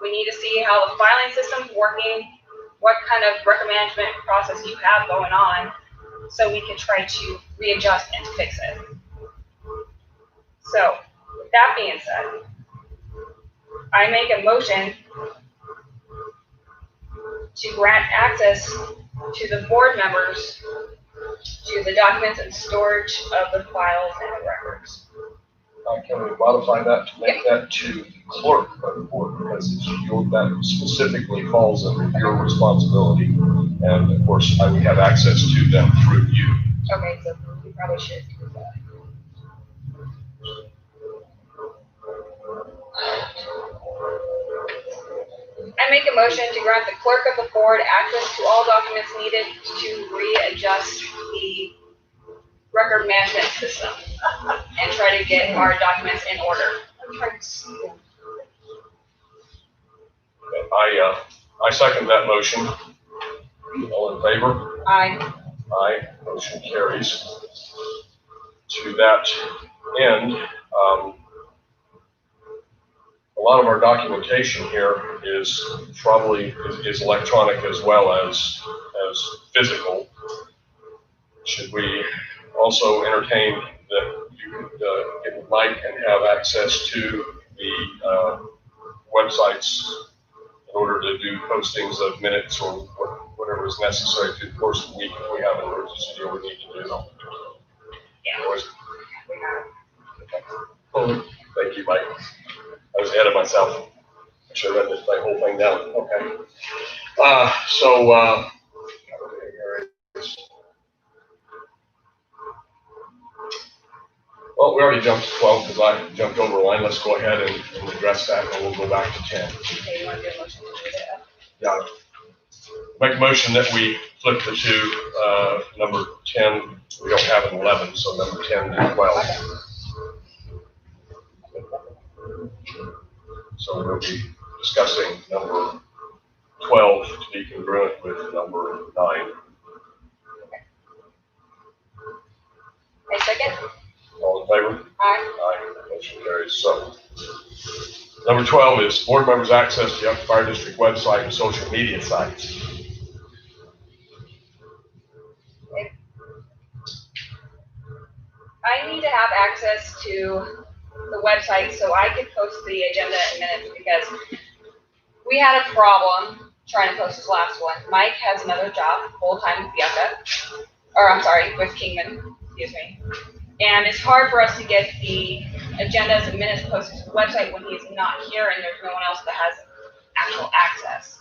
We need to see how the filing system's working, what kind of record management process you have going on, so we can try to readjust and fix it. So, with that being said, I make a motion to grant access to the board members to the documents and storage of the files and the records. Can we modify that to make that to the clerk of the board, because it's that specifically falls under your responsibility, and of course, I would have access to them through you. Okay, so we probably should do that. I make a motion to grant the clerk of the board access to all documents needed to readjust the record management system and try to get our documents in order. I'm trying to see them. I second that motion. All in favor? Aye. Aye, motion carries. To that end, a lot of our documentation here is probably is electronic as well as physical. Should we also entertain that you could get Mike and have access to the websites in order to do postings of minutes or whatever is necessary through the course of the week if we have an emergency deal we need to do? Yeah. Oh, thank you, Mike. I was ahead of myself. I should have read this whole thing down. Okay. Well, we already jumped to 12 because I jumped over a line. Let's go ahead and address that, and we'll go back to 10. Okay, you want to do a motion to do that? Yeah. Make a motion that we flip the two, number 10, we don't have an 11, so number 10 to 12. So we'll be discussing number 12 to be congruent with number 9. A second? All in favor? Aye. Aye, motion carries. So, number 12 is board members' access to the Yucca Fire District website and social media sites. I need to have access to the website so I could post the agenda in minutes because we had a problem trying to post this last one. Mike has another job, full-time with Yucca, or I'm sorry, with Kingman, excuse me. And it's hard for us to get the agendas and minutes posted to the website when he's not here and there's no one else that has actual access.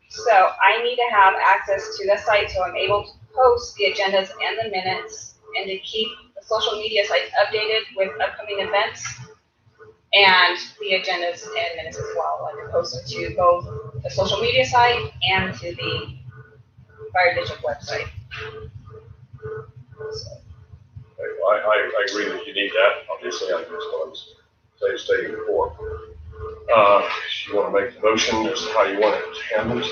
So I need to have access to the site so I'm able to post the agendas and the minutes and to keep the social media sites updated with upcoming events and the agendas and minutes as well. I can post them to both the social media site and to the fire district website. I agree that you need that, obviously, I just was stating before. You want to make the motion as to how you want it handled?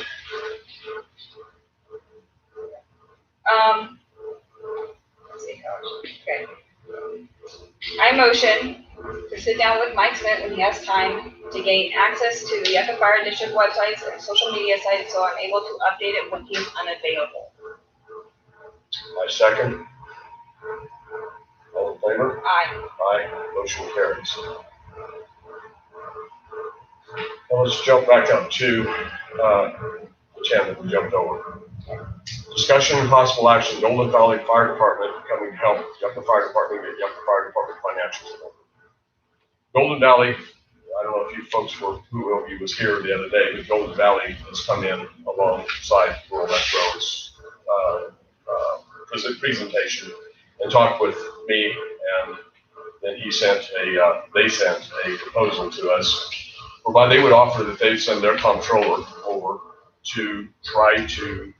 Let's see how, okay. I motion to sit down with Mike Smith when he has time to gain access to the Yucca Fire District websites and social media sites so I'm able to update it when he's unavailable. I second. All in favor? Aye. Aye, motion carries. Well, let's jump back up to the 10 that we jumped over. Discussion and possible action, Golden Valley Fire Department coming to help Yucca Fire Department get Yucca Fire Department financial support. Golden Valley, I don't know if you folks were, who of you was here the other day, but Golden Valley has come in alongside Rural Metro's presentation and talked with me, and then they sent a proposal to us whereby they would offer that they'd send their comptroller over to try to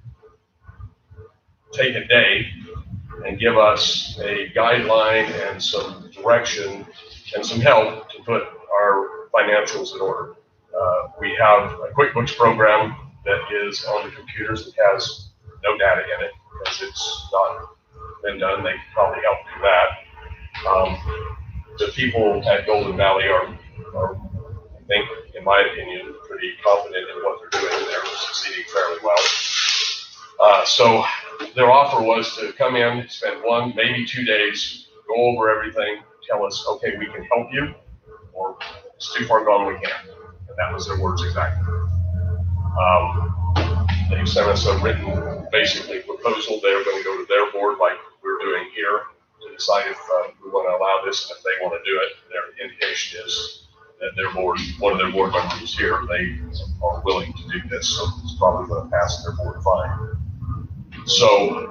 take a day and give us a guideline and some direction and some help to put our financials in order. We have a QuickBooks program that is on the computers that has no data in it because it's not been done. They can probably help do that. The people at Golden Valley are, I think, in my opinion, pretty confident in what they're doing. They're succeeding fairly well. So their offer was to come in, spend 1, maybe 2 days, go over everything, tell us, okay, we can help you, or it's too far gone, we can't. And that was their words exactly. They sent us a written, basically, proposal. They're going to go to their board like we're doing here to decide if we want to allow this and if they want to do it. Their indication is that their board, one of their board members is here, they are willing to do this, so it's probably going to pass their board fine. So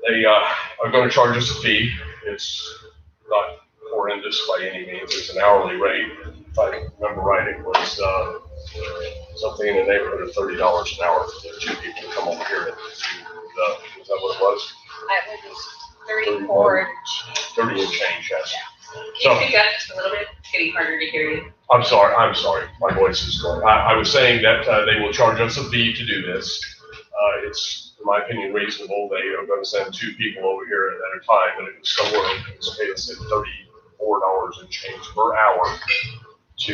they are going to charge us a fee. It's not horrendous by any means. It's an hourly rate. If I remember right, it was something in the neighborhood of $30 an hour for the 2 people to come over here and do is that what it was? It was 34. 30 and change, yes. Can you speak up just a little bit? It's getting harder to hear you. I'm sorry, my voice is going. I was saying that they will charge us a fee to do this. It's, in my opinion, reasonable. They are going to send 2 people over here at a time, and it was somewhere, it was paid us at $34 and change per hour to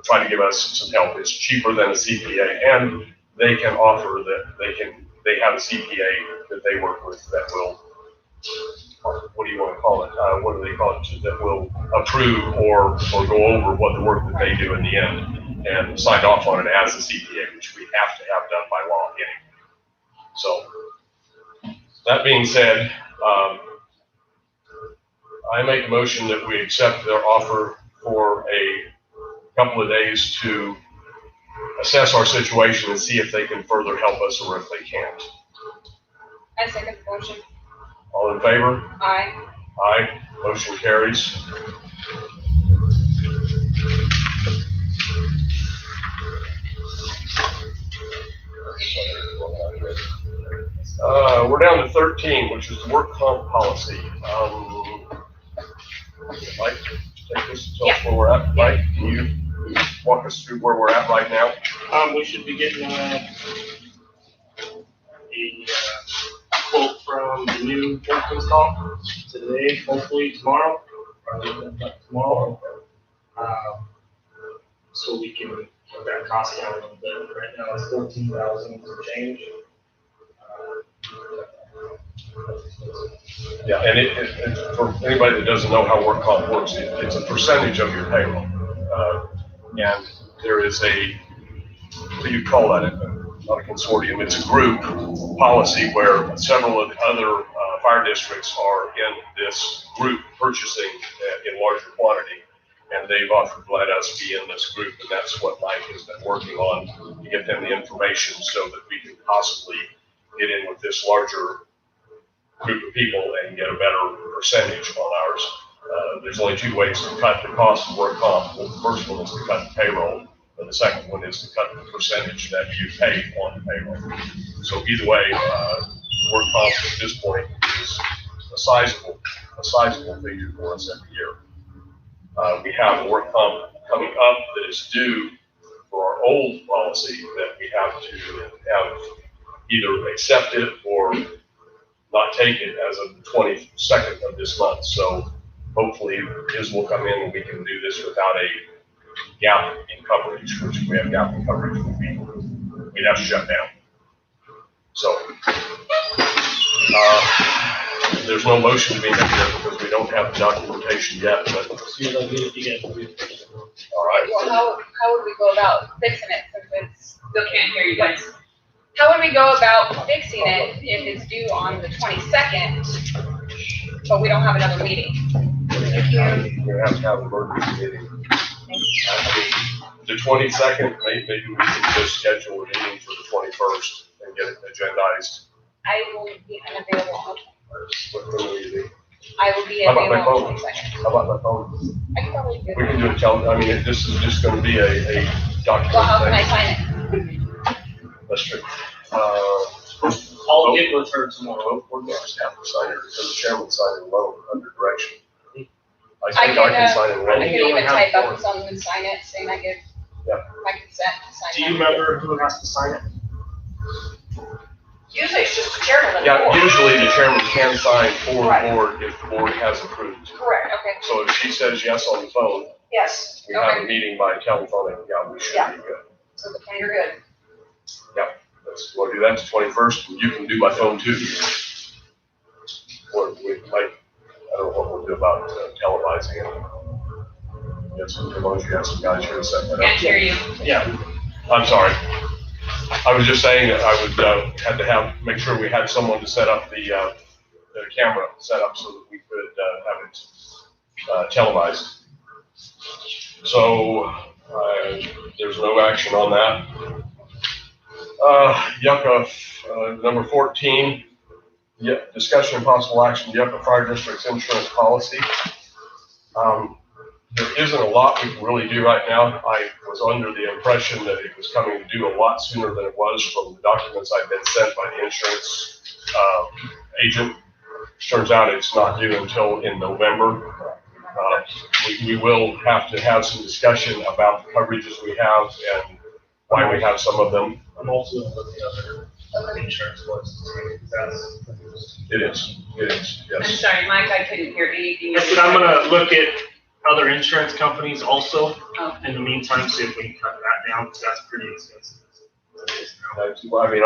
try to give us some help. It's cheaper than a CPA, and they can offer that they have a CPA that they work with that will, what do you want to call it? What do they call it? That will approve or go over what the work that they do in the end and sign off on it as a CPA, which we have to have done by law anyway. So that being said, I make a motion that we accept their offer for a couple of days to assess our situation and see if they can further help us or if they can't. I second the motion. All in favor? Aye. Aye. Motion carries. We're down to 13, which is the work comp policy. Mike, take this and tell us where we're at. Mike, can you walk us through where we're at right now? We should be getting a quote from the new work install today, hopefully tomorrow, probably tomorrow. So we can get that cost down a little bit. Right now it's 14,000 to change. Yeah, and for anybody that doesn't know how work comp works, it's a percentage of your payroll. And there is what do you call that? Not a consortium, it's a group policy where several of the other fire districts are in this group purchasing in larger quantity. And they've offered to let us be in this group, and that's what Mike has been working on to get them the information so that we can possibly get in with this larger group of people and get a better percentage on ours. There's only two ways to cut the cost of work comp. Well, the first one is to cut the payroll, and the second one is to cut the percentage that you pay on the payroll. So either way, work comp at this point is a sizable figure for us every year. We have a work comp coming up that is due for our old policy that we have to have either accept it or not take it as of the 22nd of this month. So hopefully his will come in and we can do this without a gap in coverage, which if we have gap in coverage, we'd have to shut down. So there's no motion to be made there because we don't have the documentation yet, but. All right, well, how would we go about fixing it since it's, Still can't hear you guys. how would we go about fixing it if it's due on the 22nd, but we don't have another meeting? We're gonna have to have an emergency meeting. The 22nd, maybe we can just schedule a meeting for the 21st and get it agendized. I will be unavailable on the 21st. What will you do? I will be How about my available on phone? the 22nd. How about my phone? I can probably do We can that. do it, I mean, this is just gonna be a document. Well, how can I thing. sign it? That's true. I'll get with her tomorrow. We're gonna just have to sign it because the chairman signed it alone under direction. I I think I can, can sign it I alone. can you only even have type four. up something and sign it, saying I give Yep. my consent to sign Do it. you remember who has to sign it? Usually it's just the chairman of the Yeah, board. usually the chairman can sign for Right. the board if the board has approved. Correct, okay. So if she says yes on the phone, Yes. we have a Okay, meeting by telephone, and yeah, we should Yeah. be good. so you're good. We'll do that the 21st, and you can do my phone too. Or we might, I don't know what we'll do about televising it. Yes, suppose you have some guys here to set that Can't up. hear you. Yeah. I'm sorry. I was just saying that I would, had to make sure we had someone to set up the camera set up so that we could, have it, televised. So, there's no action on that. Yucca, number 14, discussion and possible action, Yucca Fire District's insurance policy. There isn't a lot we can really do right now. I was under the impression that it was coming to do a lot sooner than it was from the documents I've been sent by the insurance agent. Turns out it's not due until in November. We will have to have some discussion about the coverages we have and why we have some of them. I'm also going to look at the other insurance ones. It is, I'm yes. sorry, Mike, I couldn't hear anything. I said I'm gonna look at other insurance companies also Oh. in the meantime, see if we can cut that down, because that's pretty expensive. I mean,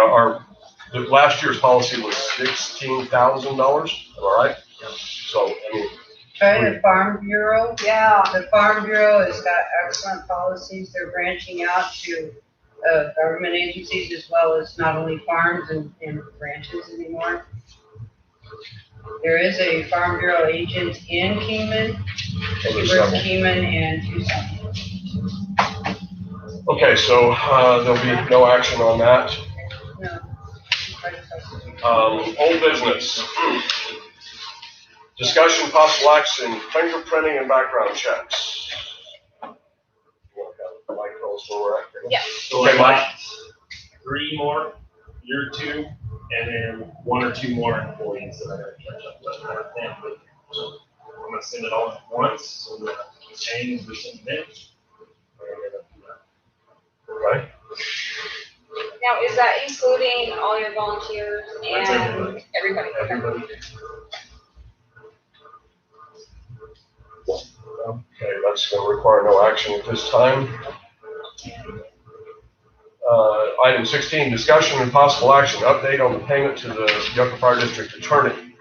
the last year's policy was $16,000, am I right? So, I mean, Try the Farm Bureau. Yeah, The Farm Bureau has got excellent policies. They're branching out to government agencies as well as not only farms and ranches anymore. There is a Farm Bureau agent in Kingman, there's First several. Kingman and Tucson. Okay, so, there'll be no action on that. No. Old business. Discussion possible action, fingerprinting and background checks. You want to Mike, tell us where we're at? Yes. So Okay, I Mike. got 3 more, your 2, and then 1 or 2 more employees that I gotta catch up with. I have planned with. So I'm gonna send it all at once, so that the change we send it in. We're gonna do that. Okay. Now, is that including all your volunteers That's and everybody? Okay. Everybody. Okay, that's gonna require no action at this time. Item 16, discussion and possible action, update on the payment to the Yucca Fire District Attorney.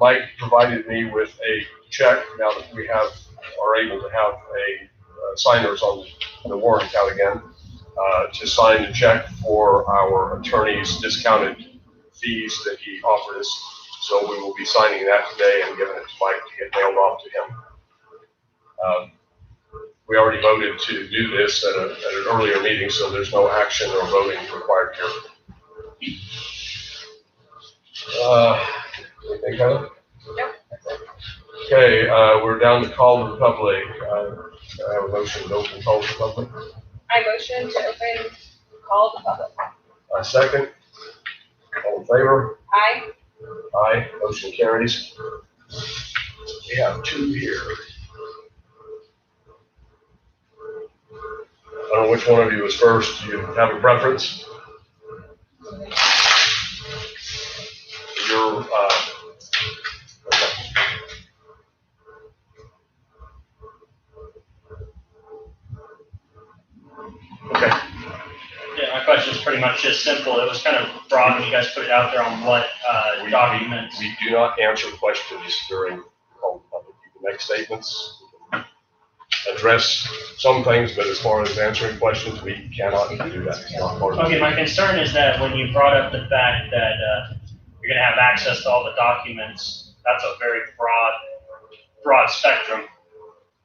Mike provided me with a check now that we are able to have signers on the warrant account again, to sign the check for our attorney's discounted fees that he offered us. So we will be signing that today and giving it to Mike to get mailed off to him. We already voted to do this at an earlier meeting, so there's no action or voting required here. Anything, Heather? Nope. Okay, we're down to call to the public. I have a motion to open call to the public. I motion to open call to public. Second. All in favor? Aye. Aye. Motion carries. We have two here. I don't know which one of you is first. Do you have a preference? You're, okay. Okay. Yeah, my question is pretty much just simple. It was kind of broad when you guys put it out there on what documents. We do not answer questions during call to public. You can make statements, address some things, but as far as answering questions, we cannot do that. It's not part of Okay, my concern is that when you brought up the fact that you're going to have access to all the documents, that's a very broad spectrum.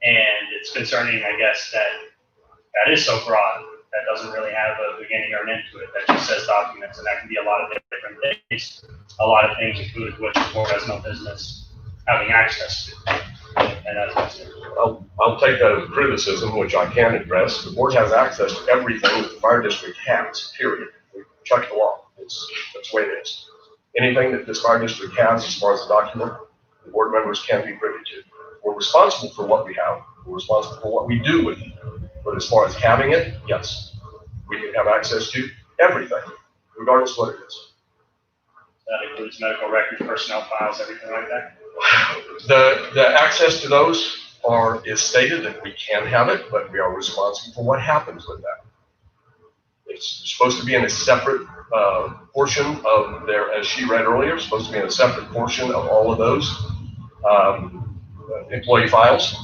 And it's concerning, I guess, that is so broad. That doesn't really have a beginning or an end to it. That just says documents, and that can be a lot of different things. A lot of things included which the board has no business having access to. And that's I'll take that as a criticism, which I can address. The board has access to everything that the fire district has, period. We check the law. That's the way it is. Anything that this fire district has as far as a document, the board members can be privy to. We're responsible for what we have. We're responsible for what we do with it. But as far as having it, yes, we can have access to everything, regardless of what it is. That includes medical records, personnel files, everything like that. The access to those is stated that we can have it, but we are responsible for what happens with that. It's supposed to be in a separate portion of their, as she read earlier, it's supposed to be in a separate portion of all of those employee files.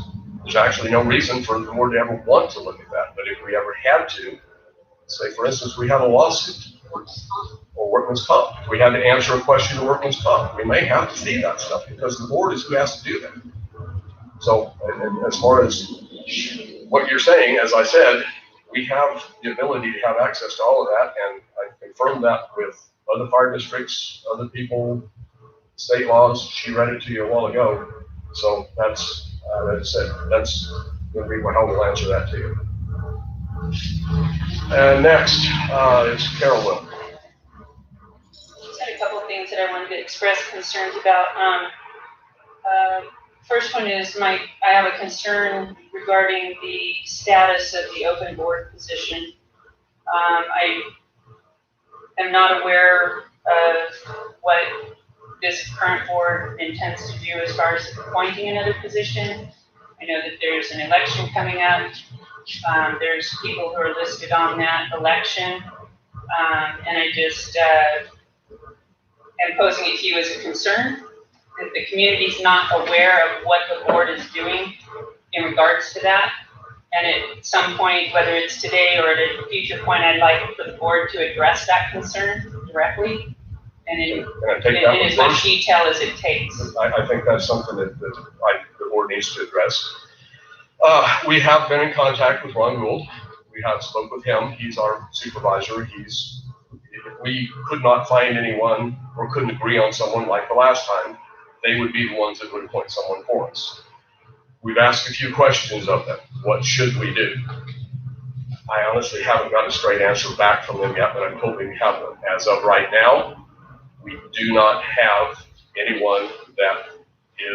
There's actually no reason for the board to ever want to look at that, but if we ever had to, say for instance, we have a lawsuit or workman's comp, if we had to answer a question to workman's comp, we may have to see that stuff because the board is who has to do that. So and as far as what you're saying, as I said, we have the ability to have access to all of that, and I confirmed that with other fire districts, other people, state laws. She read it to you a while ago. So that's it. That's going to be how we'll answer that to you. And next is Carolyn. Just had a couple of things that I wanted to express concerns about. First one is I have a concern regarding the status of the open board position. I am not aware of what this current board intends to do as far as appointing another position. I know that there's an election coming up. There's people who are listed on that election. And I just am posing it to you as a concern that the community's not aware of what the board is doing in regards to that. And at some point, whether it's today or at a future point, I'd like for the board to address that concern directly and in as much detail as it takes. I think that's something that the board needs to address. We have been in contact with Ron Gould. We have spoke with him. He's our supervisor. If we could not find anyone or couldn't agree on someone like the last time, they would be the ones that would appoint someone for us. We've asked a few questions of them. What should we do? I honestly haven't got a straight answer back from them yet, but I'm hoping we have them. As of right now, we do not have anyone that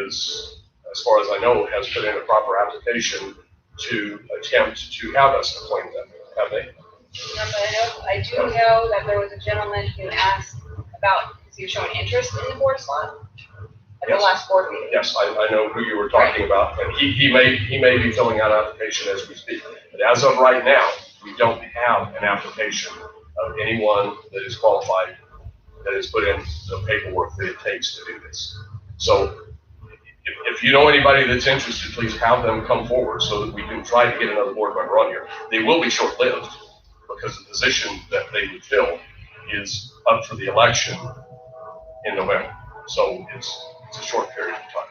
is, as far as I know, has put in a proper application to attempt to have us appoint them. Have they? I do know that there was a gentleman who asked about, because he was showing interest in the board slot at the last board meeting. Yes, I know who you were talking about, and he may be filling out an application as we speak. But as of right now, we don't have an application of anyone that is qualified, that has put in the paperwork that it takes to do this. So if you know anybody that's interested, please have them come forward so that we can try to get another board member on here. They will be short-lived because the position that they would fill is up for the election in November. So it's a short period of time.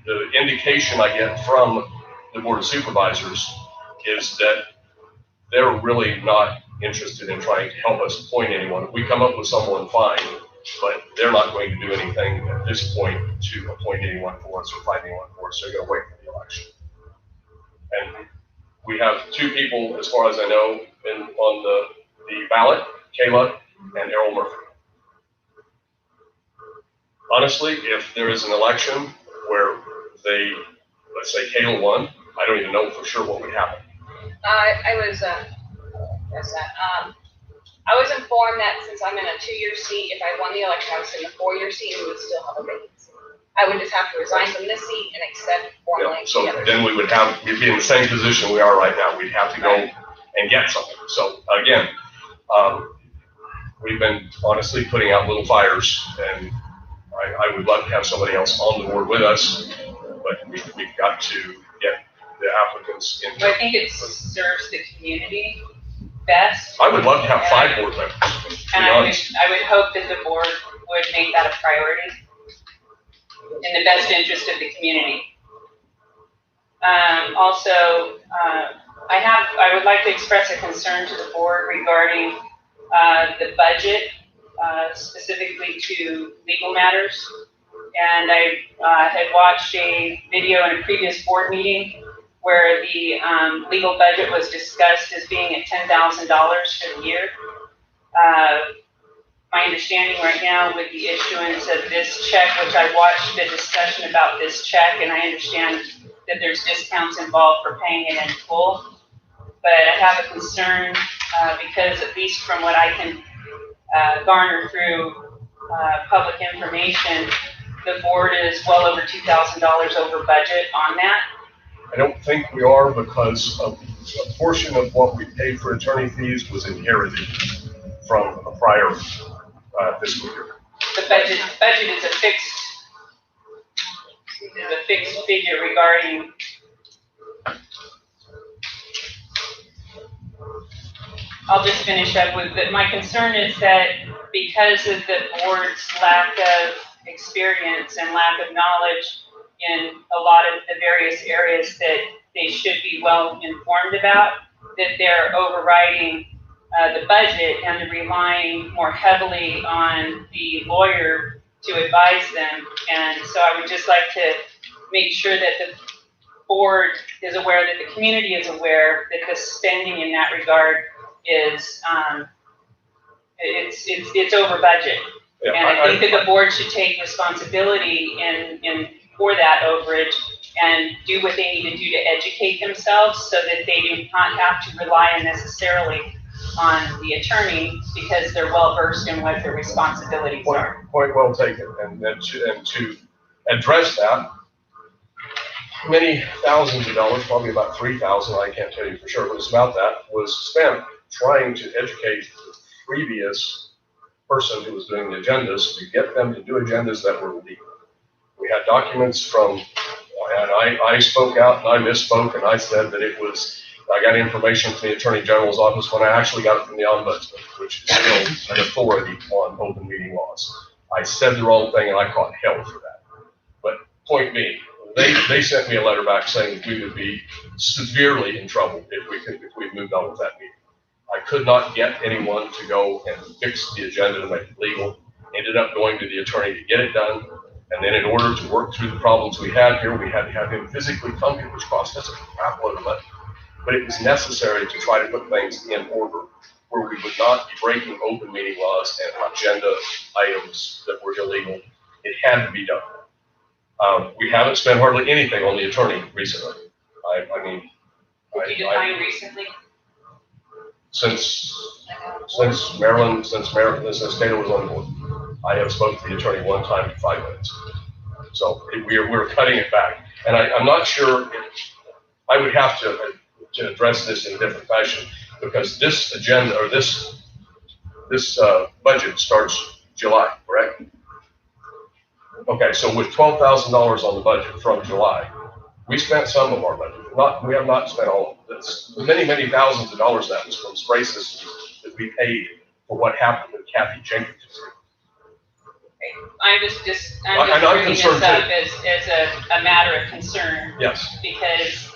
The indication I get from the Board of Supervisors is that they're really not interested in trying to help us appoint anyone. If we come up with someone, fine, but they're not going to do anything at this point to appoint anyone for us or find anyone for us. They're going to wait for the election. And we have two people, as far as I know, on the ballot, Kayla and Errol Murphy. Honestly, if there is an election where they, let's say Kayla won, I don't even know for sure what would happen. I was informed that since I'm in a 2-year seat, if I won the election, I was in a 4-year seat and we would still have a vacancy. I would just have to resign from this seat and accept formally. Yeah, so then we'd be in the same position we are right now. We'd have to go and get something. So again, we've been honestly putting out little fires, and I would love to have somebody else on the board with us, but we've got to get the applicants in. I think it serves the community best. I would love to have 5 board members, to be And honest. I would hope that the board would make that a priority in the best interest of the community. Also, I would like to express a concern to the board regarding the budget, specifically to legal matters. And I had watched a video in a previous board meeting where the legal budget was discussed as being at $10,000 for the year. My understanding right now with the issuance of this check, which I watched the discussion about this check, and I understand that there's discounts involved for paying it in full. But I have a concern because at least from what I can garner through public information, the board is well over $2,000 over budget on that. I don't think we are, because a portion of what we paid for attorney fees was inherited from a prior fiscal year. The budget is a fixed figure regarding. I'll just finish up with that. My concern is that because of the board's lack of experience and lack of knowledge in a lot of the various areas that they should be well informed about, that they're overriding the budget and they're relying more heavily on the lawyer to advise them. And so I would just like to make sure that the board is aware, that the community is aware that the spending in that regard is it's over budget. Yeah, And I think that the board should take responsibility in for that overage and do what they need to do to educate themselves so that they do not have to rely unnecessarily on the attorney because they're well versed in what their responsibilities are. Point well taken. And to address that, many thousands of dollars, probably about 3,000, I can't tell you for sure, but it's about that, was spent trying to educate the previous person who was doing the agendas to get them to do agendas that were legal. We had documents from, and I spoke out and I misspoke and I said that it was, I got information from the Attorney General's office when I actually got it from the Ombudsman, which is still an authority on open meeting laws. I said the wrong thing and I caught hell for that. But point being, they sent me a letter back saying that we would be severely in trouble if we moved on with that meeting. I could not get anyone to go and fix the agenda to make it legal. Ended up going to the attorney to get it done. And then in order to work through the problems we had here, we had to have him physically come here, which cost us a crap load of money. But it was necessary to try to put things in order where we would not be breaking open meeting laws and agenda items that were illegal. It had to be done. We haven't spent hardly anything on the attorney recently. I mean, Did you define recently? Since Taylor was on board, I have spoken to the attorney one time for 5 minutes. So we're cutting it back. And I'm not sure, I would have to address this in a different fashion. Because this agenda, or this budget starts July, correct? Okay, so with $12,000 on the budget from July, we spent some of our budget. We have not spent all of this. Many thousands of dollars that was from spray systems that we paid for what happened with Kathy Jenkins. I'm just I'm bringing this concerned up too. as a matter of concern. Yes. Because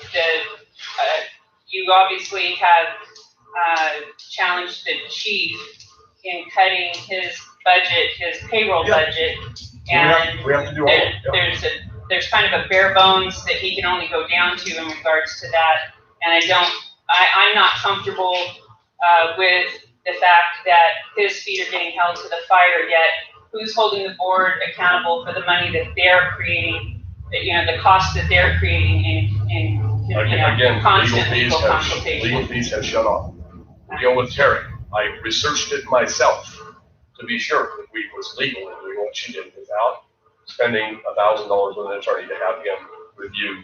you obviously have challenged the chief in cutting his budget, his payroll Yeah. budget. And we have to do all of it. Yeah. there's kind of a bare bones that he can only go down to in regards to that. And I'm not comfortable with the fact that his feet are getting held to the fire yet. Who's holding the board accountable for the money that they're creating, the cost that they're creating in Again, constant legal consultation? legal fees have shut off. Deal with Terry. I researched it myself to be sure that we was legal in doing what she did without spending $1,000 with an attorney to have him review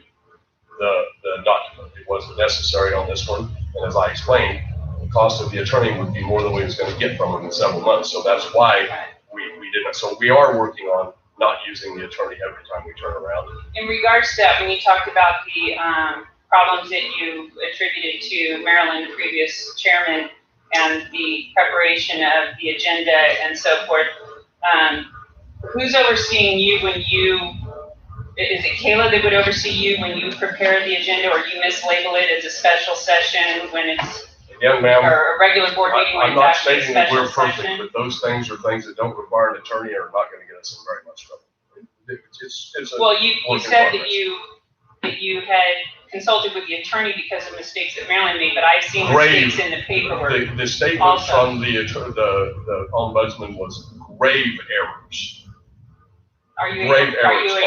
the document. It wasn't necessary on this one, and as I explained, the cost of the attorney would be more than we was going to get from him in several months. So that's why we didn't. So we are working on not using the attorney every time we turn around. In regards to that, when you talked about the problems that you attributed to Marilyn, the previous chairman, and the preparation of the agenda and so forth, who's overseeing you when is it Kayla that would oversee you when you prepare the agenda, or you mislabel it as a special session when it's, Again, ma'am, or a regular board meeting when I'm it's not actually a stating that special we're perfect, session? but those things are things that don't require an attorney or are not going to get us in very much trouble. It's a Well, you work in said progress. that you had consulted with the attorney because of mistakes that Marilyn made, but I've seen Grave. mistakes in the paperwork. The statement Also. from the ombudsman was grave errors. Are you grave able errors or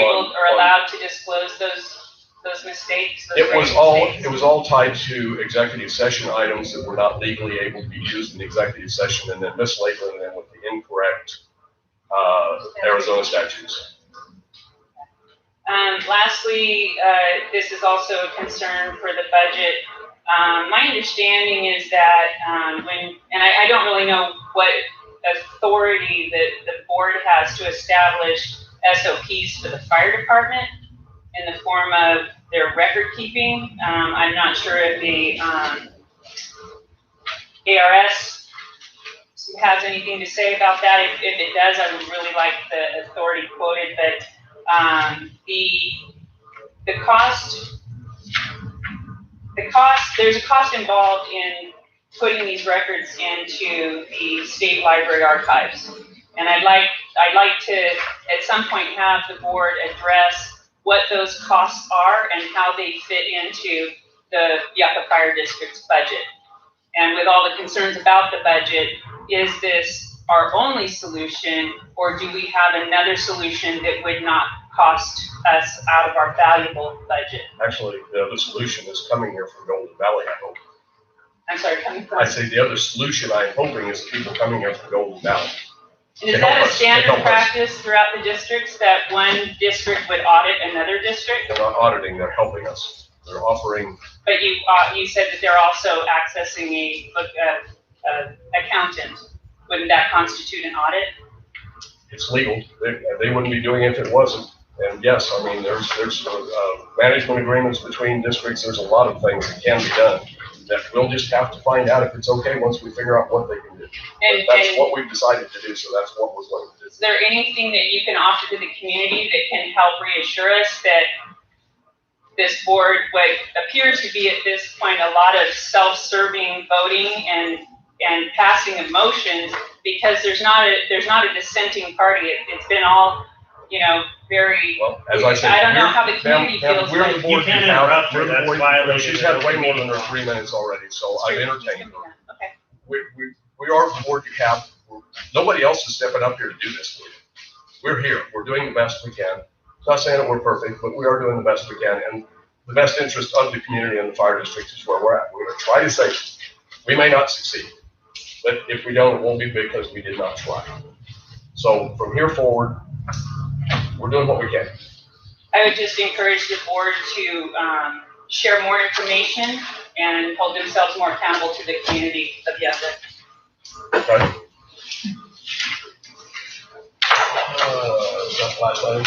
on- allowed to disclose those mistakes? those It was grave mistakes? it was all tied to executive session items that were not legally able to be used in the executive session, and then mislabeling them with the incorrect Arizona statutes. Lastly, this is also a concern for the budget. My understanding is that and I don't really know what authority that the board has to establish SOPs for the fire department in the form of their record keeping. I'm not sure if the ARS has anything to say about that. If it does, I would really like the authority quoted, but the cost, there's a cost involved in putting these records into the state library archives. And I'd like to, at some point, have the board address what those costs are and how they fit into the Yucca Fire District's budget. And with all the concerns about the budget, is this our only solution, or do we have another solution that would not cost us out of our valuable budget? Actually, the other solution is coming here from Golden Valley, I hope. I'm sorry, coming from. I say the other solution I'm hoping is people coming here from Golden Valley. And is to help that a us, to standard help us. practice throughout the districts, that one district would audit another district? They're not auditing, they're helping us. They're offering, But you said that they're also accessing a accountant. Wouldn't that constitute an audit? it's legal. They wouldn't be doing it if it wasn't. And yes, I mean, there's management agreements between districts. There's a lot of things that can be done that we'll just have to find out if it's okay once we figure out what they can do. And- But that's and- what we've decided to do, so that's what we're going to do. Is there anything that you can offer to the community that can help reassure us that this board, what appears to be at this point a lot of self-serving voting and passing of motions, because there's not a dissenting party. It's been all, very. Well, as I said, I don't know how the community feels. we're but- the board. You can't now. interrupt her, We're the that's board. violated She's the had way open more than meeting her 3 minutes already, so I've entertained her. Okay. We are the board you have. Nobody else is stepping up here to do this for you. We're here. We're doing the best we can. Not saying that we're perfect, but we are doing the best we can. And the best interest of the community and the fire district is where we're at. We're going to try to save it. We may not succeed, but if we don't, it won't be because we did not try. So from here forward, we're doing what we can. I would just encourage the board to share more information and hold themselves more accountable to the community of Yucca. Okay. Is that the last item?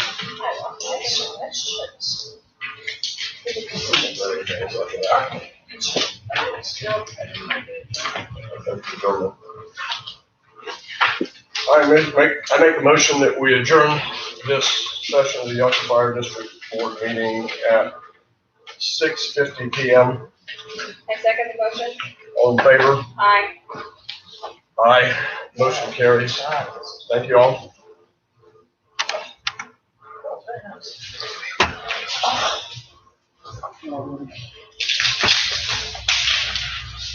I make a motion that we adjourn this session of the Yucca Fire District Board meeting at 6:50 PM. I second the motion. All in favor? Aye. Aye. Motion carries. Thank you all.